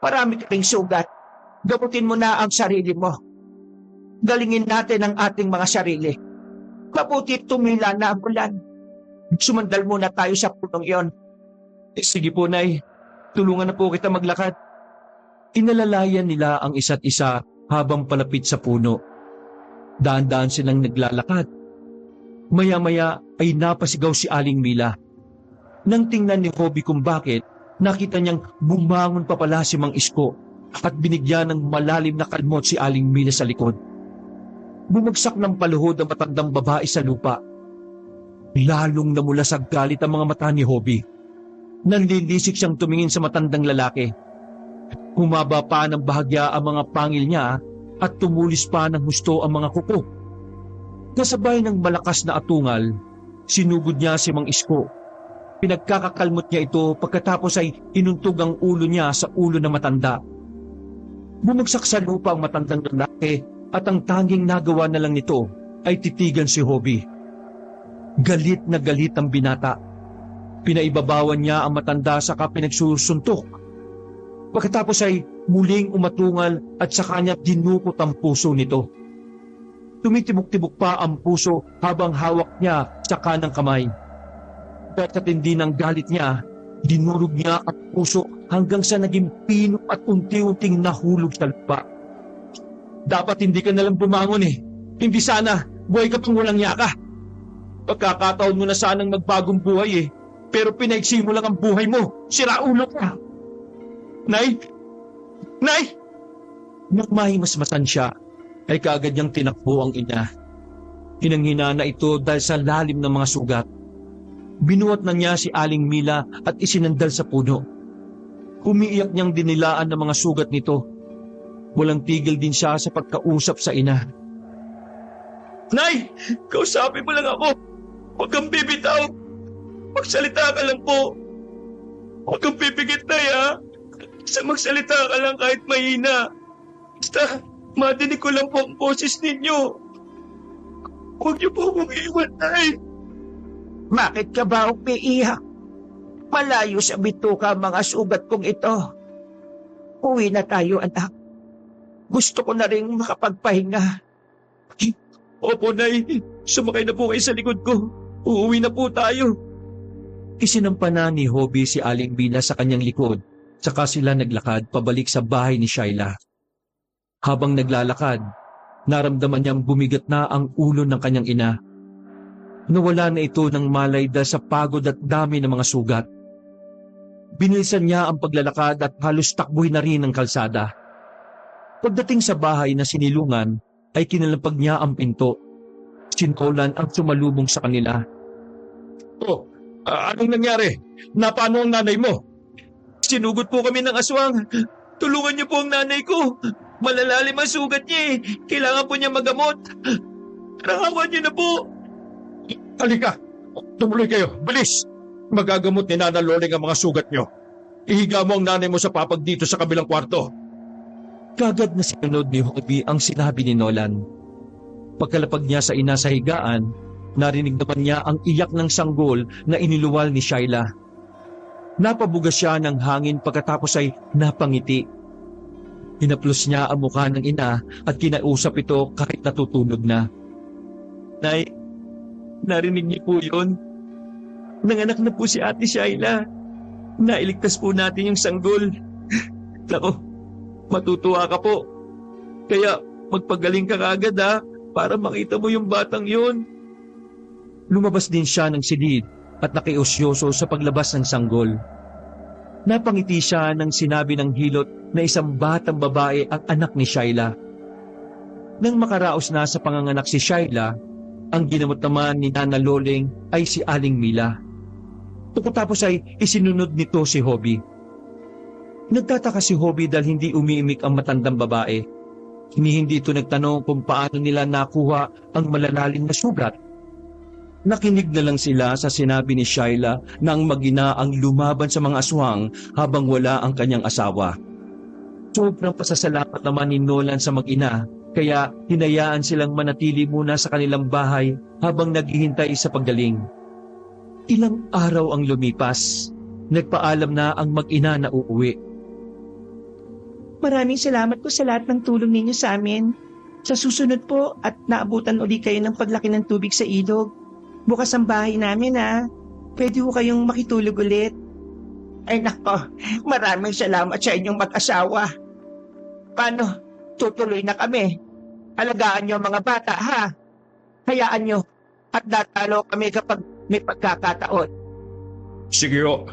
S3: Marami ka ring sugat. Gamutin mo na ang sarili mo. Galingin natin ang ating mga sarili. Mabuti tumila na ang ulan. Sumandal muna tayo sa punong iyon.
S2: Sige po, Nay. Tulungan na po kita maglakad. Inalalayan nila ang isa't isa habang palapit sa puno. Daan-daan silang naglalakad. Maya-maya ay napasigaw si Aling Mila. Nang tingnan ni Hobby kung bakit, nakita niyang bumangon pa pala si Mang Isko at binigyan ng malalim na kalmot si Aling Mila sa likod. Bumagsak ng paluhod ang matandang babae sa lupa. Lalong namula sa galit ang mga mata ni Hobby. Nanlilisik siyang tumingin sa matandang lalaki. Humaba pa ng bahagya ang mga pangil niya at tumulis pa ng husto ang mga kuko. Kasabay ng malakas na atungal, sinugod niya si Mang Isko. Pinagkakakalmot niya ito pagkatapos ay inuntog ang ulo niya sa ulo ng matanda. Bumagsak sa lupa ang matandang lalaki at ang tanging nagawa na lang nito ay titigan si Hobby. Galit na galit ang binata. Pinaibabawan niya ang matanda saka pinagsusuntok. Pagkatapos ay muling umatungal at sa kanya dinukot ang puso nito. Tumitibok-tibok pa ang puso habang hawak niya sa kanang kamay. Pagkatindi ng galit niya, dinurog niya ang puso hanggang sa naging pino at unti-unting nahulog sa lupa. Dapat hindi ka nalang bumangon eh. Hindi sana, buhay ka pang walang yaka. Pagkakataon mo na sanang magbagong buhay eh. Pero pinaiksi mo lang ang buhay mo. Siraulo ka. Nay! Nay! Nang mahimasmasan siya, ay kaagad niyang tinakbo ang ina. Hinanghina na ito dahil sa lalim ng mga sugat. Binuhat na niya si Aling Mila at isinandal sa puno. Umiiyak niyang dinilaan ng mga sugat nito. Walang tigil din siya sa pagkausap sa ina. Nay! Kausapin mo lang ako! Huwag kang bibitaw! Magsalita ka lang po! Huwag kang pipigit, Nay, ha? Sa magsalita ka lang kahit mahina. Basta, madinig ko lang po ang boses ninyo. Huwag niyo po akong iwan, Nay!
S3: Bakit ka ba umiiyak? Malayo sa bituka ang mga sugat kong ito. Uwi na tayo, anak. Gusto ko na rin makapagpahinga.
S2: Opo, Nay. Sumakay na po kayo sa likod ko. Uuwi na po tayo. Isinampa na ni Hobby si Aling Mila sa kanyang likod, saka sila naglakad pabalik sa bahay ni Shaila. Habang naglalakad, naramdaman niyang bumigat na ang ulo ng kanyang ina. Nawala na ito ng malay dahil sa pagod at dami ng mga sugat. Binilisan niya ang paglalakad at halos takbuhin na rin ang kalsada. Pagdating sa bahay na sinilungan, ay kinalampag niya ang pinto. Sinkolan ang sumalubong sa kanila. Oh, anong nangyari? Napano ang nanay mo? Sinugod po kami ng aswang. Tulungan niyo po ang nanay ko. Malalalim ang sugat niya eh. Kailangan po niya magamot. Tarahawan niyo na po. Halika, tumuloy kayo. Bilis! Magagamot ni Nana Loling ang mga sugat niyo. Ihiga mo ang nanay mo sa papag dito sa kabilang kwarto. Kagad na sinunod ni Hobby ang sinabi ni Nolan. Pagkalapag niya sa ina sa higaan, narinig naman niya ang iyak ng sanggol na iniluwal ni Shaila. Napabugas siya ng hangin pagkatapos ay napangiti. Hinaplos niya ang mukha ng ina at kinausap ito kahit natutulog na. Nay, narinig niyo po yun? Nanganak na po si Ate Shaila. Nailigtas po natin yung sanggol. Nako, matutuwa ka po. Kaya magpagaling ka kagad ha, para makita mo yung batang yun. Lumabas din siya ng silid at nakiusyoso sa paglabas ng sanggol. Napangiti siya nang sinabi ng hilot na isang batang babae ang anak ni Shaila. Nang makaraos na sa panganganak si Shaila, ang ginamot naman ni Nana Loling ay si Aling Mila. Pagkatapos ay isinunod nito si Hobby. Nagtataka si Hobby dahil hindi umiimik ang matandang babae. Hindi ito nagtanong kung paano nila nakuha ang malalalim na sugat. Nakinig na lang sila sa sinabi ni Shaila na ang mag-ina ang lumaban sa mga aswang habang wala ang kanyang asawa. Sobrang pasasalamat naman ni Nolan sa mag-ina, kaya hinayaan silang manatili muna sa kanilang bahay habang naghihintay sa paggaling. Ilang araw ang lumipas. Nagpaalam na ang mag-ina na uuwi.
S3: Maraming salamat po sa lahat ng tulong ninyo sa amin. Sa susunod po at naabutan uli kayo ng paglaki ng tubig sa ilog. Bukas ang bahay namin Pwede po kayong makitulog ulit.
S4: Ay nako, maraming salamat sa inyong mag-asawa. Paano? Tutuloy na kami. Alagaan niyo ang mga bata, ha? Hayaan niyo at datalo kami kapag may pagkakataon.
S1: Sige ho.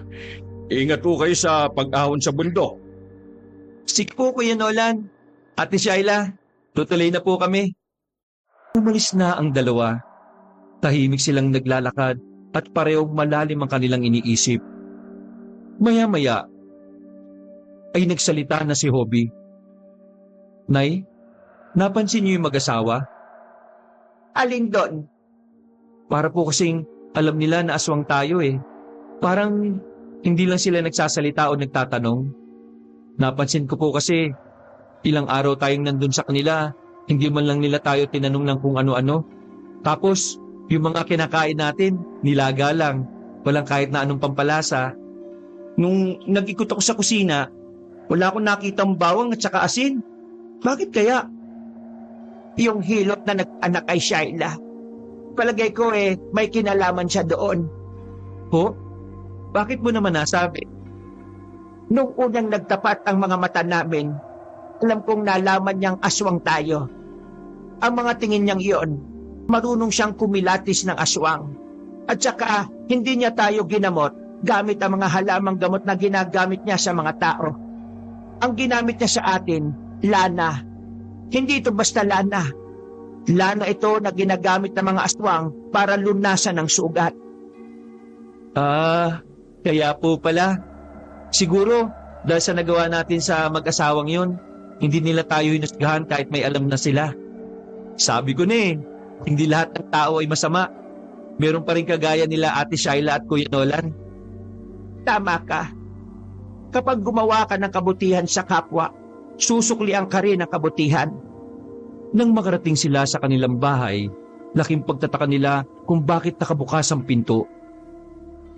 S1: Ingat po kayo sa pag-ahon sa bundok.
S2: Sige po, Kuya Nolan. Ate Shaila, tutuloy na po kami. Umalis na ang dalawa. Tahimik silang naglalakad at parehong malalim ang kanilang iniisip. Maya-maya ay nagsalita na si Hobby. Nay, napansin niyo yung mag-asawa?
S4: Alin doon?
S2: Para po kasing alam nila na aswang tayo Parang hindi lang sila nagsasalita o nagtatanong. Napansin ko po kasi ilang araw tayong nandun sa kanila, hindi man lang nila tayo tinanong ng kung ano-ano. Tapos, yung mga kinakain natin, nilaga lang, walang kahit na anong pampalasa. Nung nag-ikot ako sa kusina, wala akong nakitang bawang at saka asin. Bakit kaya?
S4: Yung hilot na nag-anak kay Shaila. Palagay ko may kinalaman siya doon.
S2: Ho? Bakit mo naman nasabi?
S4: Nung unang nagtapat ang mga mata namin, alam kong nalaman niyang aswang tayo. Ang mga tingin niyang iyon, marunong siyang kumilatis ng aswang. At saka, hindi niya tayo ginamot gamit ang mga halamang gamot na ginagamit niya sa mga tao. Ang ginamit niya sa atin, lana. Hindi ito basta lana. Lana ito na ginagamit ng mga aswang para lunasan ng sugat.
S2: Kaya po pala. Siguro, dahil sa nagawa natin sa mag-asawang yun, hindi nila tayo hinusgahan kahit may alam na sila. Sabi ko na hindi lahat ng tao ay masama. Meron pa rin kagaya nila Ate Shaila at Kuya Nolan.
S4: Tama ka. Kapag gumawa ka ng kabutihan sa kapwa, susuklian ka rin ng kabutihan.
S2: Nang makarating sila sa kanilang bahay, laking pagtataka nila kung bakit nakabukas ang pinto.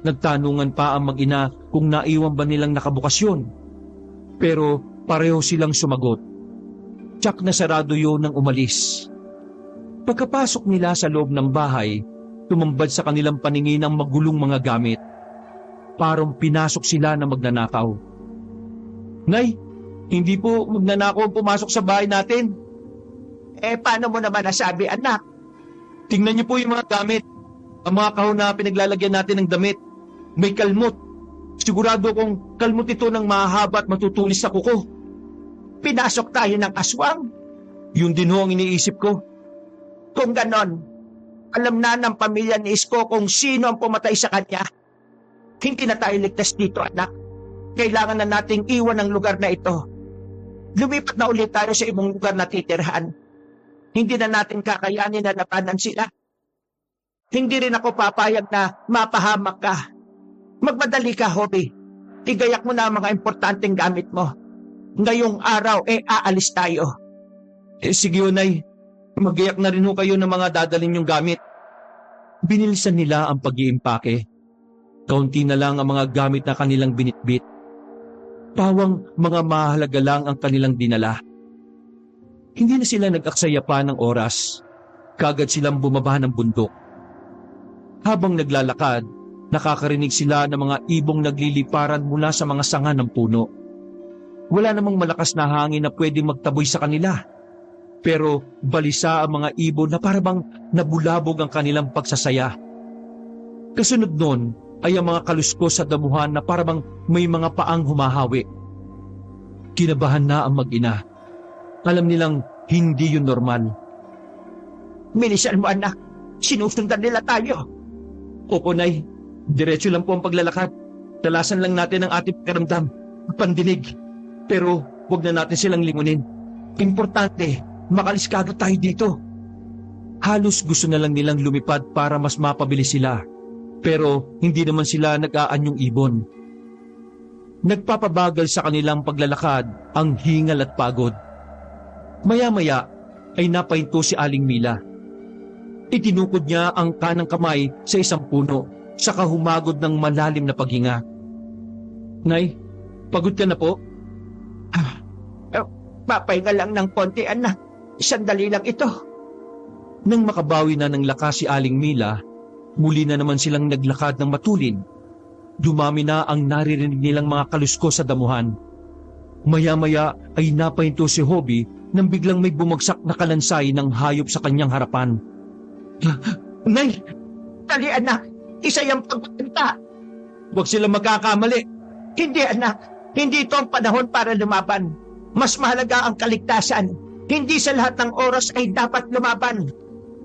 S2: Nagtanungan pa ang mag-ina kung naiwan ba nilang nakabukas yun. Pero pareho silang sumagot. Tsak na sarado yun nang umalis. Pagkapasok nila sa loob ng bahay, tumambad sa kanilang paningin ang magulong mga gamit. Parang pinasok sila na magnanakaw. Nay, hindi po magnanakaw ang pumasok sa bahay natin.
S4: Paano mo naman nasabi, anak?
S2: Tingnan niyo po yung mga gamit. Ang mga kahon na pinaglalagyan natin ng damit. May kalmot. Sigurado kong kalmot ito ng mahahaba at matutulis sa kuko.
S4: Pinasok tayo ng aswang?
S2: Yun din ho ang iniisip ko.
S4: Kung ganon, alam na ng pamilya ni Isko kung sino ang pumatay sa kanya. Hindi na tayo ligtas dito, anak. Kailangan na nating iwan ang lugar na ito. Lumipat na ulit tayo sa ibang lugar na titirhan. Hindi na natin kakayanin na labanan sila. Hindi rin ako papayag na mapahamak ka. Magmadali ka, Hobby. Igayak mo na ang mga importanteng gamit mo. Ngayong araw, aalis tayo.
S2: Sige, Nay. Magiyak na rin ho kayo ng mga dadalhin yung gamit. Binilisan nila ang pag-iimpake. Kaunti na lang ang mga gamit na kanilang binitbit. Pawang mga mahalaga lang ang kanilang dinala. Hindi na sila nag-aksaya pa ng oras. Kagad silang bumaba ng bundok. Habang naglalakad, nakakarinig sila ng mga ibong nagliliparan mula sa mga sanga ng puno. Wala namang malakas na hangin na pwedeng magtaboy sa kanila. Pero balisa ang mga ibon na parabang nabulabog ang kanilang pagsasaya. Kasunod nun ay ang mga kaluskos sa damuhan na parabang may mga paang humahawi. Kinabahan na ang mag-ina. Alam nilang hindi yun normal.
S4: Milisan mo, anak. Sinusundan nila tayo.
S2: Opo, Nay. Diretso lang po ang paglalakad. Talasan lang natin ang ating pakiramdam, pandinig. Pero huwag na natin silang lingunin. Importante, makalis kagad tayo dito. Halos gusto na lang nilang lumipad para mas mapabilis sila. Pero hindi naman sila nag-aanyong ibon. Nagpapabagal sa kanilang paglalakad ang hingal at pagod. Maya-maya ay napahinto si Aling Mila. Itinukod niya ang kanang kamay sa isang puno, saka humagod ng malalim na paghinga. Nay, pagod ka na po?
S3: Papahinga lang ng konti, anak. Sandali lang ito.
S2: Nang makabawi na ng lakas si Aling Mila, muli na naman silang naglakad ng matulin. Dumami na ang naririnig nilang mga kaluskos sa damuhan. Maya-maya ay napahinto si Hobby nang biglang may bumagsak na kalansay ng hayop sa kanyang harapan.
S3: Nay! Dali, anak. Isa yung pagbanta.
S2: Huwag silang magkakamali.
S3: Hindi, anak. Hindi ito ang panahon para lumaban. Mas mahalaga ang kaligtasan. Hindi sa lahat ng oras ay dapat lumaban.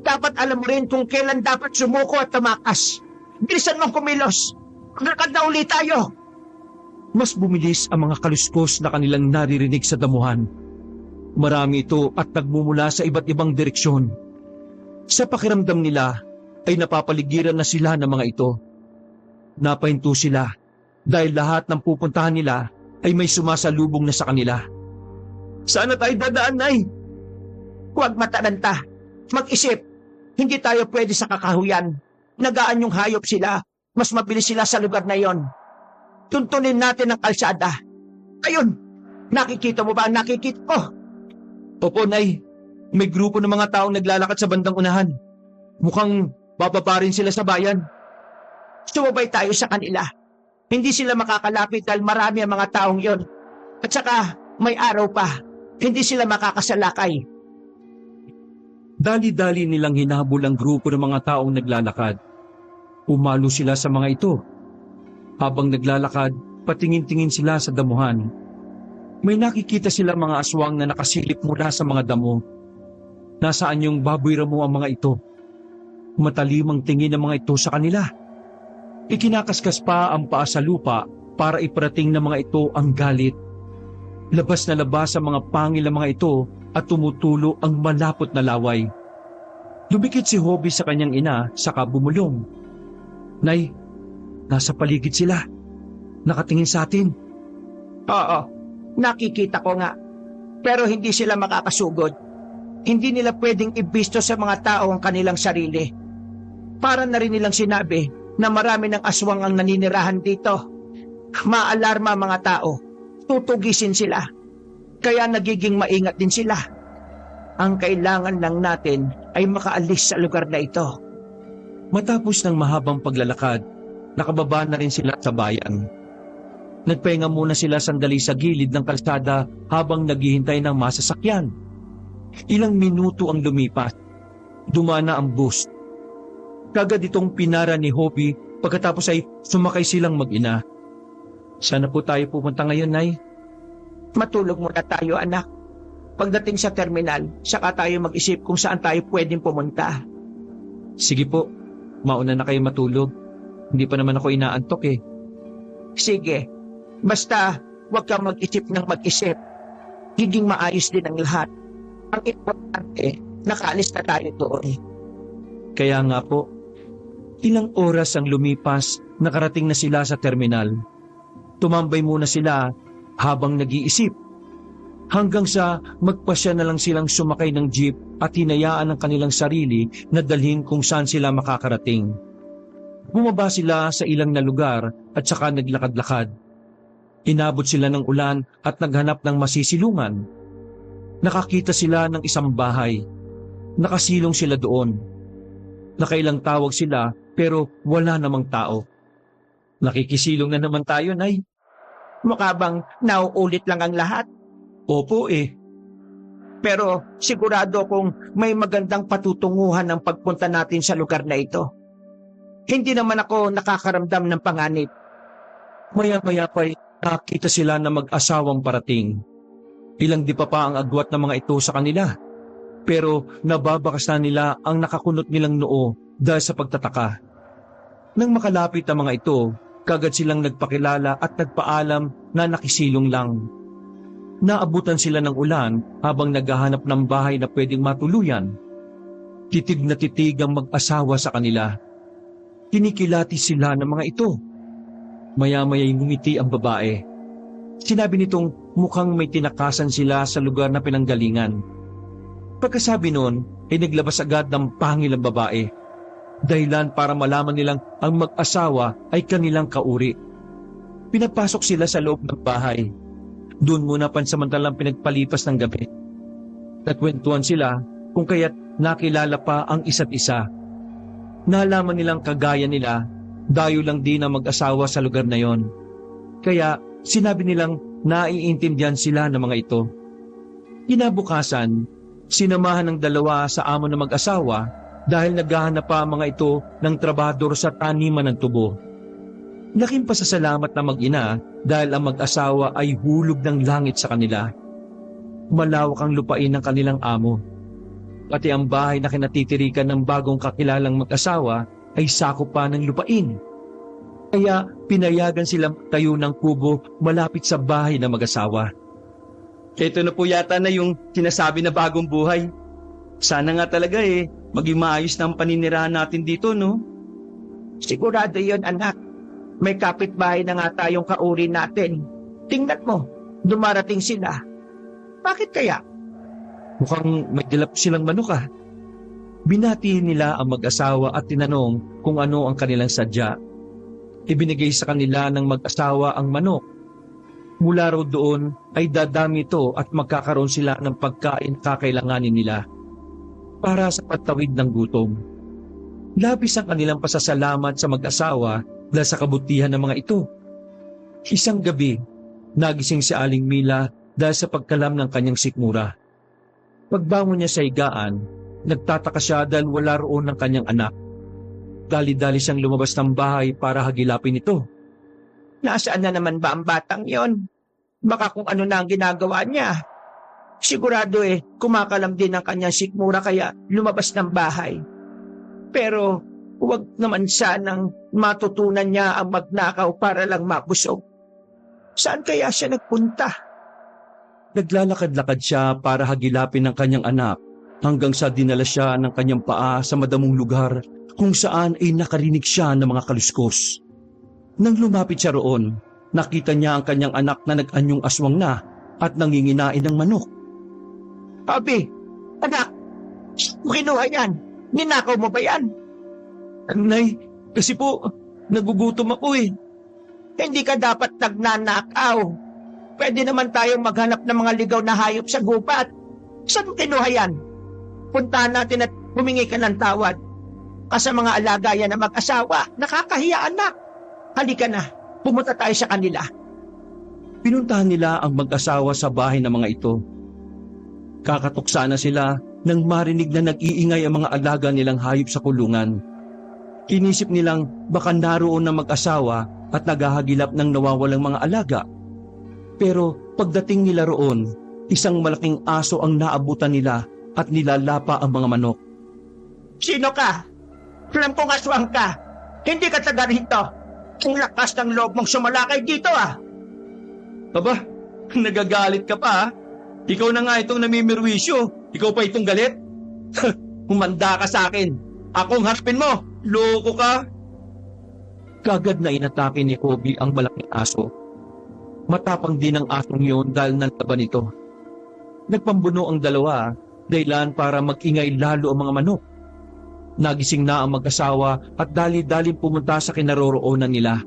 S3: Dapat alam mo rin kung kailan dapat sumuko at tumakas. Bilisan mong kumilos. Magkakad na ulit tayo.
S2: Mas bumilis ang mga kaluskos na kanilang naririnig sa damuhan. Marami ito at nagmumula sa iba't ibang direksyon. Sa pakiramdam nila ay napapaligiran na sila ng mga ito. Napahinto sila dahil lahat ng pupuntahan nila ay may sumasalubong na sa kanila. Saan na tayo dadaan, Nay?
S3: Huwag mataranta. Mag-isip. Hindi tayo pwede sa kakahuyan. Nagaan yung hayop sila. Mas mabilis sila sa lugar na yon. Tuntunin natin ang kalsada. Ayun! Nakikita mo ba ang nakikita ko?
S2: Opo, Nay. May grupo ng mga taong naglalakad sa bandang unahan. Mukhang bababa rin sila sa bayan.
S3: Sumabay tayo sa kanila. Hindi sila makakalapit dahil marami ang mga taong yon. At saka may araw pa. Hindi sila makakasalakay.
S2: Dali-dali nilang hinabol ang grupo ng mga taong naglalakad. Umalo sila sa mga ito. Habang naglalakad, patingin-tingin sila sa damuhan. May nakikita silang mga aswang na nakasilip mula sa mga damo. Nasaan yung baboy ramo ang mga ito? Matalimang tingin ang mga ito sa kanila. Ikinakaskas pa ang paa sa lupa para iparating ng mga ito ang galit. Labas na labas ang mga pangil ng mga ito at tumutulo ang malapot na laway. Lumikit si Hobby sa kanyang ina saka bumulong. Nay, nasa paligid sila. Nakatingin sa atin.
S3: Oo, nakikita ko nga. Pero hindi sila makakasugod. Hindi nila pwedeng ibisto sa mga tao ang kanilang sarili. Para na rin nilang sinabi na marami ng aswang ang naninirahan dito. Maalarma mga tao. Tutugisin sila. Kaya nagiging maingat din sila. Ang kailangan lang natin ay makaalis sa lugar na ito.
S2: Matapos ng mahabang paglalakad, nakababa na rin sila sa bayan. Nagpahinga muna sila sandali sa gilid ng kalsada habang naghihintay ng masasakyan. Ilang minuto ang lumipas. Dumana ang bus. Kagad itong pinara ni Hobby pagkatapos ay sumakay silang mag-ina. Sana po tayo pupunta ngayon, Nay.
S3: Matulog muna tayo, anak. Pagdating sa terminal, saka tayo mag-isip kung saan tayo pwedeng pumunta.
S2: Sige po, mauna na kayo matulog. Hindi pa naman ako inaantok eh.
S3: Sige, basta huwag kang mag-isip ng mag-isip. Higing maayos din ang lahat. Ang importante, nakaalis na tayo doon.
S2: Kaya nga po, ilang oras ang lumipas, nakarating na sila sa terminal. Tumambay muna sila habang nag-iisip. Hanggang sa magpasya na lang silang sumakay ng jeep at hinayaan ang kanilang sarili na dalhin kung saan sila makakarating. Bumaba sila sa ilang na lugar at saka naglakad-lakad. Inabot sila ng ulan at naghanap ng masisilungan. Nakakita sila ng isang bahay. Nakasilong sila doon. Nakailang tawag sila pero wala namang tao. Nakikisilong na naman tayo, Nay.
S3: Mukha bang nauulit lang ang lahat?
S2: Opo eh.
S3: Pero sigurado kung may magandang patutunguhan ng pagpunta natin sa lugar na ito. Hindi naman ako nakakaramdam ng panganib.
S2: Maya-maya pa'y nakita sila na mag-asawang parating. Ilang di pa ang agwat ng mga ito sa kanila. Pero nababakas na nila ang nakakunot nilang noo dahil sa pagtataka. Nang makalapit ang mga ito, kagad silang nagpakilala at nagpaalam na nakisilong lang. Naabutan sila ng ulan habang naghahanap ng bahay na pwedeng matuluyan. Titig na titig ang mag-asawa sa kanila. Kinikilati sila ng mga ito. Maya-maya'y ngumiti ang babae. Sinabi nitong mukhang may tinakasan sila sa lugar na pinanggalingan. Pagkasabi noon ay naglabas agad ng pangil ang babae. Dahilan para malaman nilang ang mag-asawa ay kanilang kauri. Pinapasok sila sa loob ng bahay. Doon muna pansamantalang pinagpalipas ng gabi. Nagkwentuhan sila kung kaya't nakilala pa ang isa't isa. Nalaman nilang kagaya nila, dayo lang din ang mag-asawa sa lugar na yon. Kaya sinabi nilang naiintindihan sila ng mga ito. Kinabukasan, sinamahan ng dalawa sa amo ng mag-asawa dahil naghahanap pa ang mga ito ng trabador sa taniman ng tubo. Laking pasasalamat na mag-ina dahil ang mag-asawa ay hulog ng langit sa kanila. Malawak ang lupain ng kanilang amo. Pati ang bahay na kinatitirikan ng bagong kakilalang mag-asawa ay sakop pa ng lupain. Kaya pinayagan silang tayo ng kubo malapit sa bahay ng mag-asawa. Ito na po yata na yung sinasabi na bagong buhay. Sana nga talaga maging maayos na ang paninirahan natin dito, no?
S3: Sigurado yon, anak. May kapitbahay na nga tayong kauri natin. Tingnan mo, dumarating sila. Bakit kaya?
S2: Mukhang may dilap silang manok. Binati nila ang mag-asawa at tinanong kung ano ang kanilang sadya. Ibinigay sa kanila ng mag-asawa ang manok. Mula raw doon ay dadami ito at magkakaroon sila ng pagkain kakailanganin nila para sa pagtawid ng gutom. Labis ang kanilang pasasalamat sa mag-asawa dahil sa kabutihan ng mga ito. Isang gabi, nagising si Aling Mila dahil sa pagkalam ng kanyang sikmura. Pagbangon niya sa higaan, nagtataka siya dahil wala roon ng kanyang anak. Dali-dali siyang lumabas ng bahay para hagilapin ito.
S3: Nasaan na naman ba ang batang yon? Baka kung ano na ang ginagawa niya. Sigurado kumakalam din ang kanyang sikmura kaya lumabas ng bahay. Pero huwag naman sanang matutunan niya ang magnakaw para lang mabusog. Saan kaya siya nagpunta?
S2: Naglalakad-lakad siya para hagilapin ang kanyang anak hanggang sa dinala siya ng kanyang paa sa madamong lugar kung saan ay nakarinig siya ng mga kaluskos. Nang lumapit siya roon, nakita niya ang kanyang anak na nag-anyong aswang na at nanginginain ng manok.
S3: Abi, anak, kinuha yan. Ninakaw mo ba yan?
S2: Nay, kasi po, nagugutom ako
S3: Hindi ka dapat nagnanakaw. Pwede naman tayong maghanap ng mga ligaw na hayop sa gubat. Saan mo kinuha yan? Puntahan natin at humingi ka ng tawad. Sa mga alaga yan na mag-asawa, nakakahiya anak. Halika na, pumunta tayo sa kanila.
S2: Pinuntahan nila ang mag-asawa sa bahay ng mga ito. Kakatuksa na sila nang marinig na nag-iingay ang mga alaga nilang hayop sa kulungan. Inisip nilang baka naroon na mag-asawa at naghahagilap ng nawawalang mga alaga. Pero pagdating nila roon, isang malaking aso ang naabutan nila at nilalapa ang mga manok.
S3: Sino ka? Alam kong aswang ka. Hindi ka taga rito. Ang lakas ng loob mong sumalakay dito
S2: Aba, nagagalit ka pa Ikaw na nga itong namimirwisyo. Ikaw pa itong galit? Humanda ka sa akin. Akong harapin mo. Loko ka. Kagad na inatake ni Kobe ang malaking aso. Matapang din ang asong yun dahil nanlaban ito. Nagpambuno ang dalawa dahilan para mag-ingay lalo ang mga manok. Nagising na ang mag-asawa at dali-daling pumunta sa kinaroroonan nila.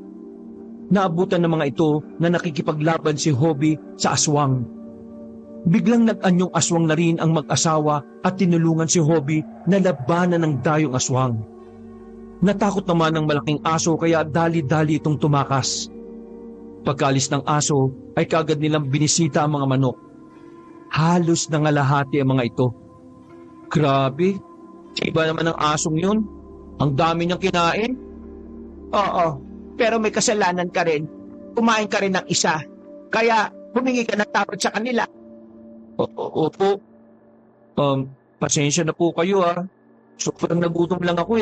S2: Naabutan ng mga ito na nakikipaglaban si Hobie sa aswang. Biglang nag-anyong aswang na rin ang mag-asawa at tinulungan si Hobie na labanan ng dayong aswang. Natakot naman ang malaking aso kaya dali-dali itong tumakas. Pagkalis ng aso ay kagad nilang binisita ang mga manok. Halos nangalahati ang mga ito. Grabe, iba naman ang asong yun. Ang dami niyang kinain.
S3: Oo, pero may kasalanan ka rin. Kumain ka rin ng isa. Kaya humingi ka ng tawad sa kanila.
S2: Opo. Pasensya na po kayo Sobrang nagutom lang ako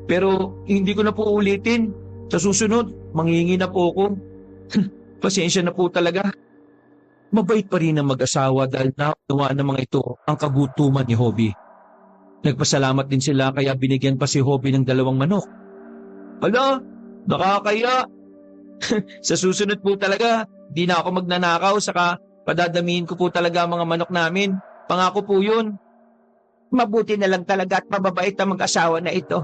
S2: Pero hindi ko na po ulitin. Sa susunod, manghihingi na po ako. Pasensya na po talaga. Mabait pa rin ang mag-asawa dahil naunawa ng mga ito ang kagutuman ni Hobie. Nagpasalamat din sila kaya binigyan pa si Hobie ng 2 manok.
S1: Ala, nakakaya. Sa susunod po talaga, di na ako magnanakaw saka padadamihin ko po talaga ang mga manok namin. Pangako po yun.
S3: Mabuti na lang talaga at mababait ang mag-asawa na ito.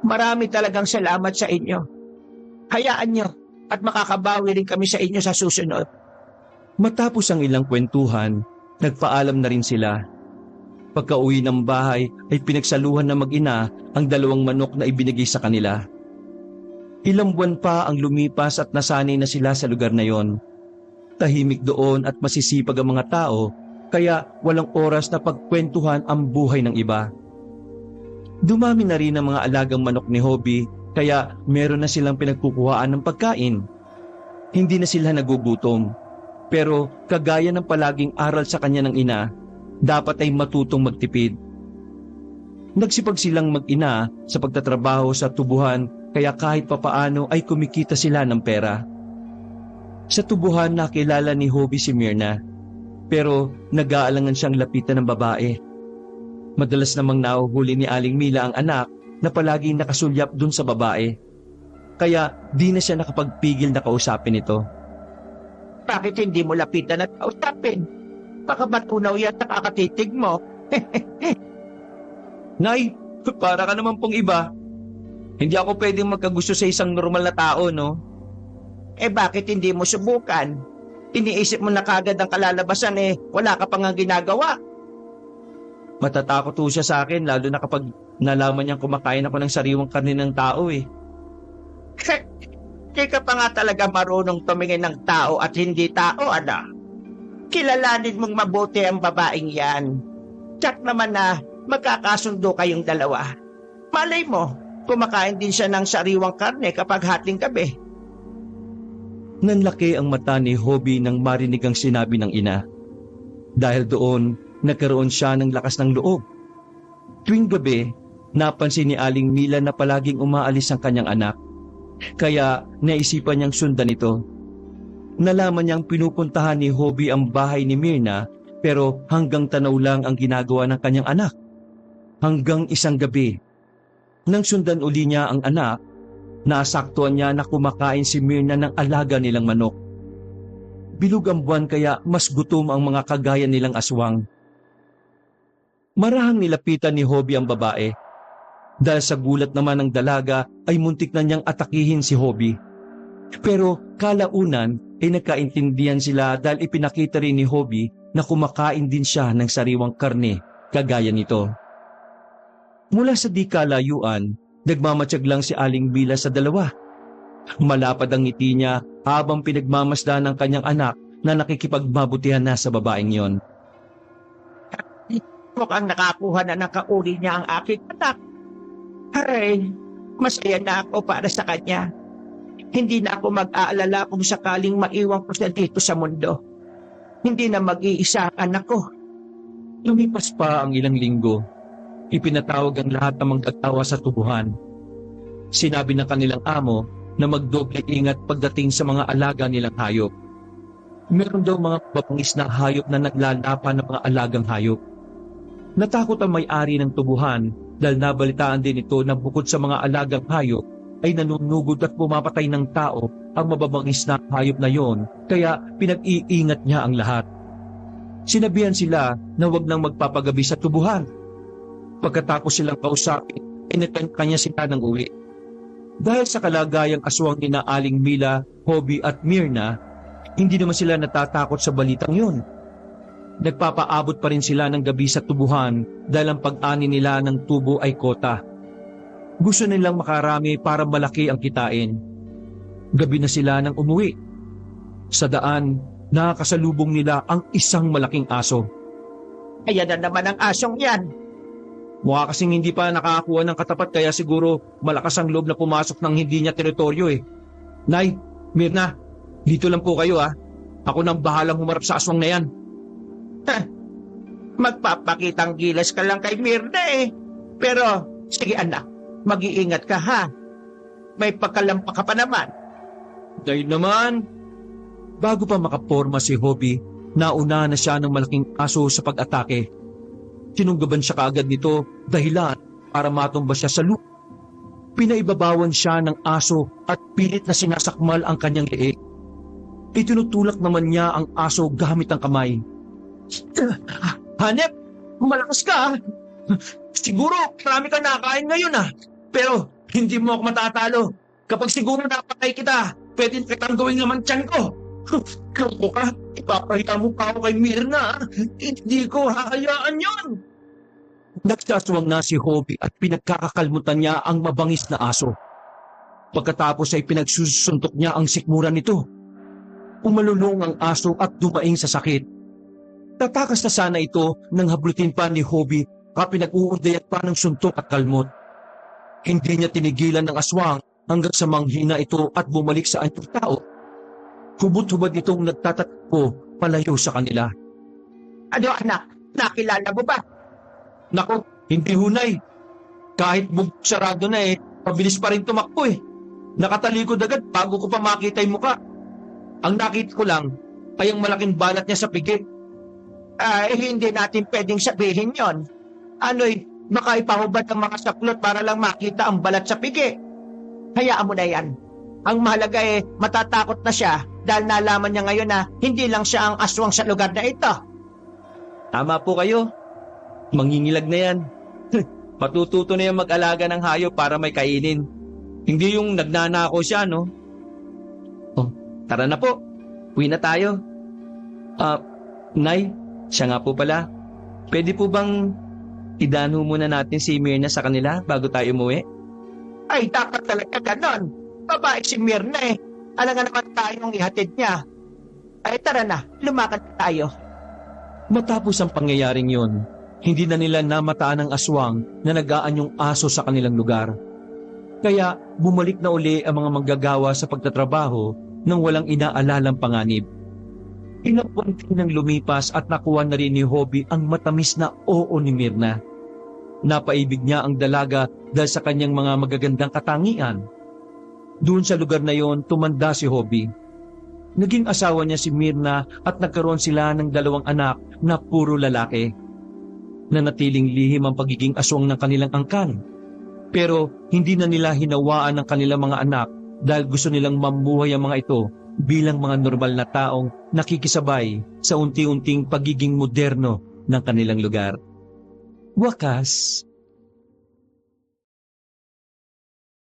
S3: Marami talagang salamat sa inyo. Hayaan nyo at makakabawi rin kami sa inyo sa susunod.
S2: Matapos ang ilang kwentuhan, nagpaalam na rin sila. Pagka-uwi ng bahay ay pinagsaluhan ng mag-ina ang 2 manok na ibinigay sa kanila. Ilang buwan pa ang lumipas at nasanay na sila sa lugar na yon. Tahimik doon at masisipag ang mga tao, kaya walang oras na pagkwentuhan ang buhay ng iba. Dumami na rin ang mga alagang manok ni Hobie, kaya meron na silang pinagkukuhaan ng pagkain. Hindi na sila nagugutom, pero kagaya ng palaging aral sa kanya ng ina, dapat ay matutong magtipid. Nagsipag silang mag-ina sa pagtatrabaho sa tubuhan, kaya kahit papaano ay kumikita sila ng pera. Sa tubuhan nakilala ni Hobie si Myrna, pero nag-aalangan siyang lapitan ng babae. Madalas namang nahuhuli ni Aling Mila ang anak na palaging nakasulyap dun sa babae. Kaya di na siya nakapagpigil na kausapin ito.
S3: Bakit hindi mo lapitan at kausapin? Baka matunaw yan sa kakatitig mo.
S1: Nay, para ka naman pong iba. Hindi ako pwedeng magkagusto sa isang normal na tao, no?
S3: Eh bakit hindi mo subukan? Iniisip mo na kagad ang kalalabasan wala ka pang ginagawa.
S1: Matatakot po siya sa akin, lalo na kapag nalaman niyang kumakain ako ng sariwang karne ng tao eh.
S3: Di ka pa nga talaga marunong tumingin ng tao at hindi tao, ano? Kilalanin mong mabuti ang babaeng yan. Tsak naman na magkakasundo kayong 2. Malay mo, kumakain din siya ng sariwang karne kapag hating gabi.
S2: Nanlaki ang mata ni Hobie nang marinig ang sinabi ng ina. Dahil doon, nagkaroon siya ng lakas ng loob. Tuwing gabi, napansin ni Aling Mila na palaging umaalis ang kanyang anak. Kaya naisipan niyang sundan ito. Nalaman niyang pinupuntahan ni Hobie ang bahay ni Myrna, pero hanggang tanaw lang ang ginagawa ng kanyang anak. Hanggang isang gabi, nang sundan uli niya ang anak, nasaktuan niya na kumakain si Myrna ng alaga nilang manok. Bilog ang buwan kaya mas gutom ang mga kagaya nilang aswang. Marahang nilapitan ni Hobie ang babae. Dahil sa gulat naman ng dalaga ay muntik na niyang atakihin si Hobie. Pero kalaunan ay nagkaintindihan sila dahil ipinakita rin ni Hobie na kumakain din siya ng sariwang karne kagaya nito. Mula sa di kalayuan, nagmamatsyag lang si Aling Mila sa 2. Malapad ang ngiti niya habang pinagmamasdan ng kanyang anak na nakikipagbabutihan na sa babaeng yon.
S3: Mukhang nakakuha na ng kauri niya ang aking anak. Ay, masaya na ako para sa kanya. Hindi na ako mag-aalala kung sakaling maiwan ko siya dito sa mundo. Hindi na mag-iisa ang anak ko.
S2: Lumipas pa ang ilang linggo. Ipinatawag ang lahat ng magkatawa sa tubuhan. Sinabi ng kanilang amo na magdoble ingat pagdating sa mga alaga nilang hayop. Meron daw mga babangis na hayop na naglalapan ng mga alagang hayop. Natakot ang may-ari ng tubuhan dahil nabalitaan din ito na bukod sa mga alagang hayop ay nanunugod at pumapatay ng tao ang mababangis na hayop na yon, kaya pinag-iingat niya ang lahat. Sinabihan sila na wag nang magpapagabi sa tubuhan. Pagkatapos silang kausapin, kanya sila ng uwi. Dahil sa kalagayang aswang ni Aling Mila, Hobie at Myrna, hindi naman sila natatakot sa balitang yun. Nagpapaabot pa rin sila ng gabi sa tubuhan dahil ang pag-ani nila ng tubo ay kota. Gusto nilang makarami para malaki ang kitain. Gabi na sila nang umuwi. Sa daan, nakakasalubong nila ang isang malaking aso.
S3: Ayan na naman ang asong yan.
S1: Mukha kasing hindi pa nakakakuha ng katapat kaya siguro malakas ang loob na pumasok ng hindi niya teritoryo eh. Nay, Myrna, dito lang po kayo ah. Ako nang bahalang humarap sa aswang na yan.
S3: Magpapakitang gilas ka lang kay Myrna eh. Pero, sige anak, mag-iingat ka ha. May pagkalampa ka pa naman.
S1: Dahil naman.
S2: Bago pa makaporma si Hobie, nauna na siya ng malaking aso sa pag-atake. Sinunggaban siya kaagad nito dahilan para matumba siya sa lupa. Pinaibabawan siya ng aso at pilit na sinasakmal ang kanyang leeg. Itinutulak naman niya ang aso gamit ang kamay.
S1: Hanep, malakas ka ah. Siguro marami ka nakain ngayon ah. Pero hindi mo ako matatalo. Kapag siguro napatay kita, pwede kitang gawing naman tiyan ko. Kako ka, ipapahiya mo pa ako kay Mirna ah. Hindi ko hahayaan yon.
S2: Nagsasawang na si Hobie at pinagkakakalmutan niya ang mabangis na aso. Pagkatapos ay pinagsusuntok niya ang sikmura nito. Umalulong ang aso at dumaing sa sakit. Tatakas na sana ito nang hablutin pa ni Hobie kapag pinag-uudayat pa ng suntok at kalmot. Hindi niya tinigilan ng aswang hanggang sa manghina ito at bumalik sa anyong tao. Hubot-hubad itong nagtatakbo palayo sa kanila.
S4: Ano anak, nakilala mo ba?
S1: Nako, hindi hunay. Kahit sarado na pabilis pa rin tumakbo eh. Nakatalikod agad bago ko pa makita yung muka. Ang nakita ko lang ay ang malaking balat niya sa pigi.
S4: Hindi natin pwedeng sabihin yon. Baka ipahubad ang mga saklot para lang makita ang balat sa pigi. Hayaan mo na yan. Ang mahalaga matatakot na siya dahil nalaman niya ngayon na hindi lang siya ang aswang sa lugar na ito.
S1: Tama po kayo. Mangingilag na yan. Matututo na yung mag-alaga ng hayop para may kainin. Hindi yung nagnanako siya, no? Oh, tara na po. Uwi na tayo. Nay, siya nga po pala. Pwede po bang idano muna natin si Mirna sa kanila bago tayo umuwi?
S4: Ay, dapat talaga ganon. Babae si Mirna Alam nga naman tayong ihatid niya. Ay, tara na. Lumakad tayo.
S2: Matapos ang pangyayaring yun, hindi na nila namataan ang aswang na nag-aanyong aso sa kanilang lugar. Kaya bumalik na uli ang mga manggagawa sa pagtatrabaho nang walang inaalalang panganib. Ilang buwan nang lumipas at nakuha na rin ni Hobie ang matamis na oo ni Mirna. Napaibig niya ang dalaga dahil sa kanyang mga magagandang katangian. Doon sa lugar na yon, tumanda si Hobie. Naging asawa niya si Mirna at nagkaroon sila ng 2 anak na puro lalaki. Nanatiling lihim ang pagiging aswang ng kanilang angkan. Pero hindi na nila hinawaan ang kanilang mga anak dahil gusto nilang mamuhay ang mga ito bilang mga normal na taong nakikisabay sa unti-unting pagiging moderno ng kanilang lugar. Wakas,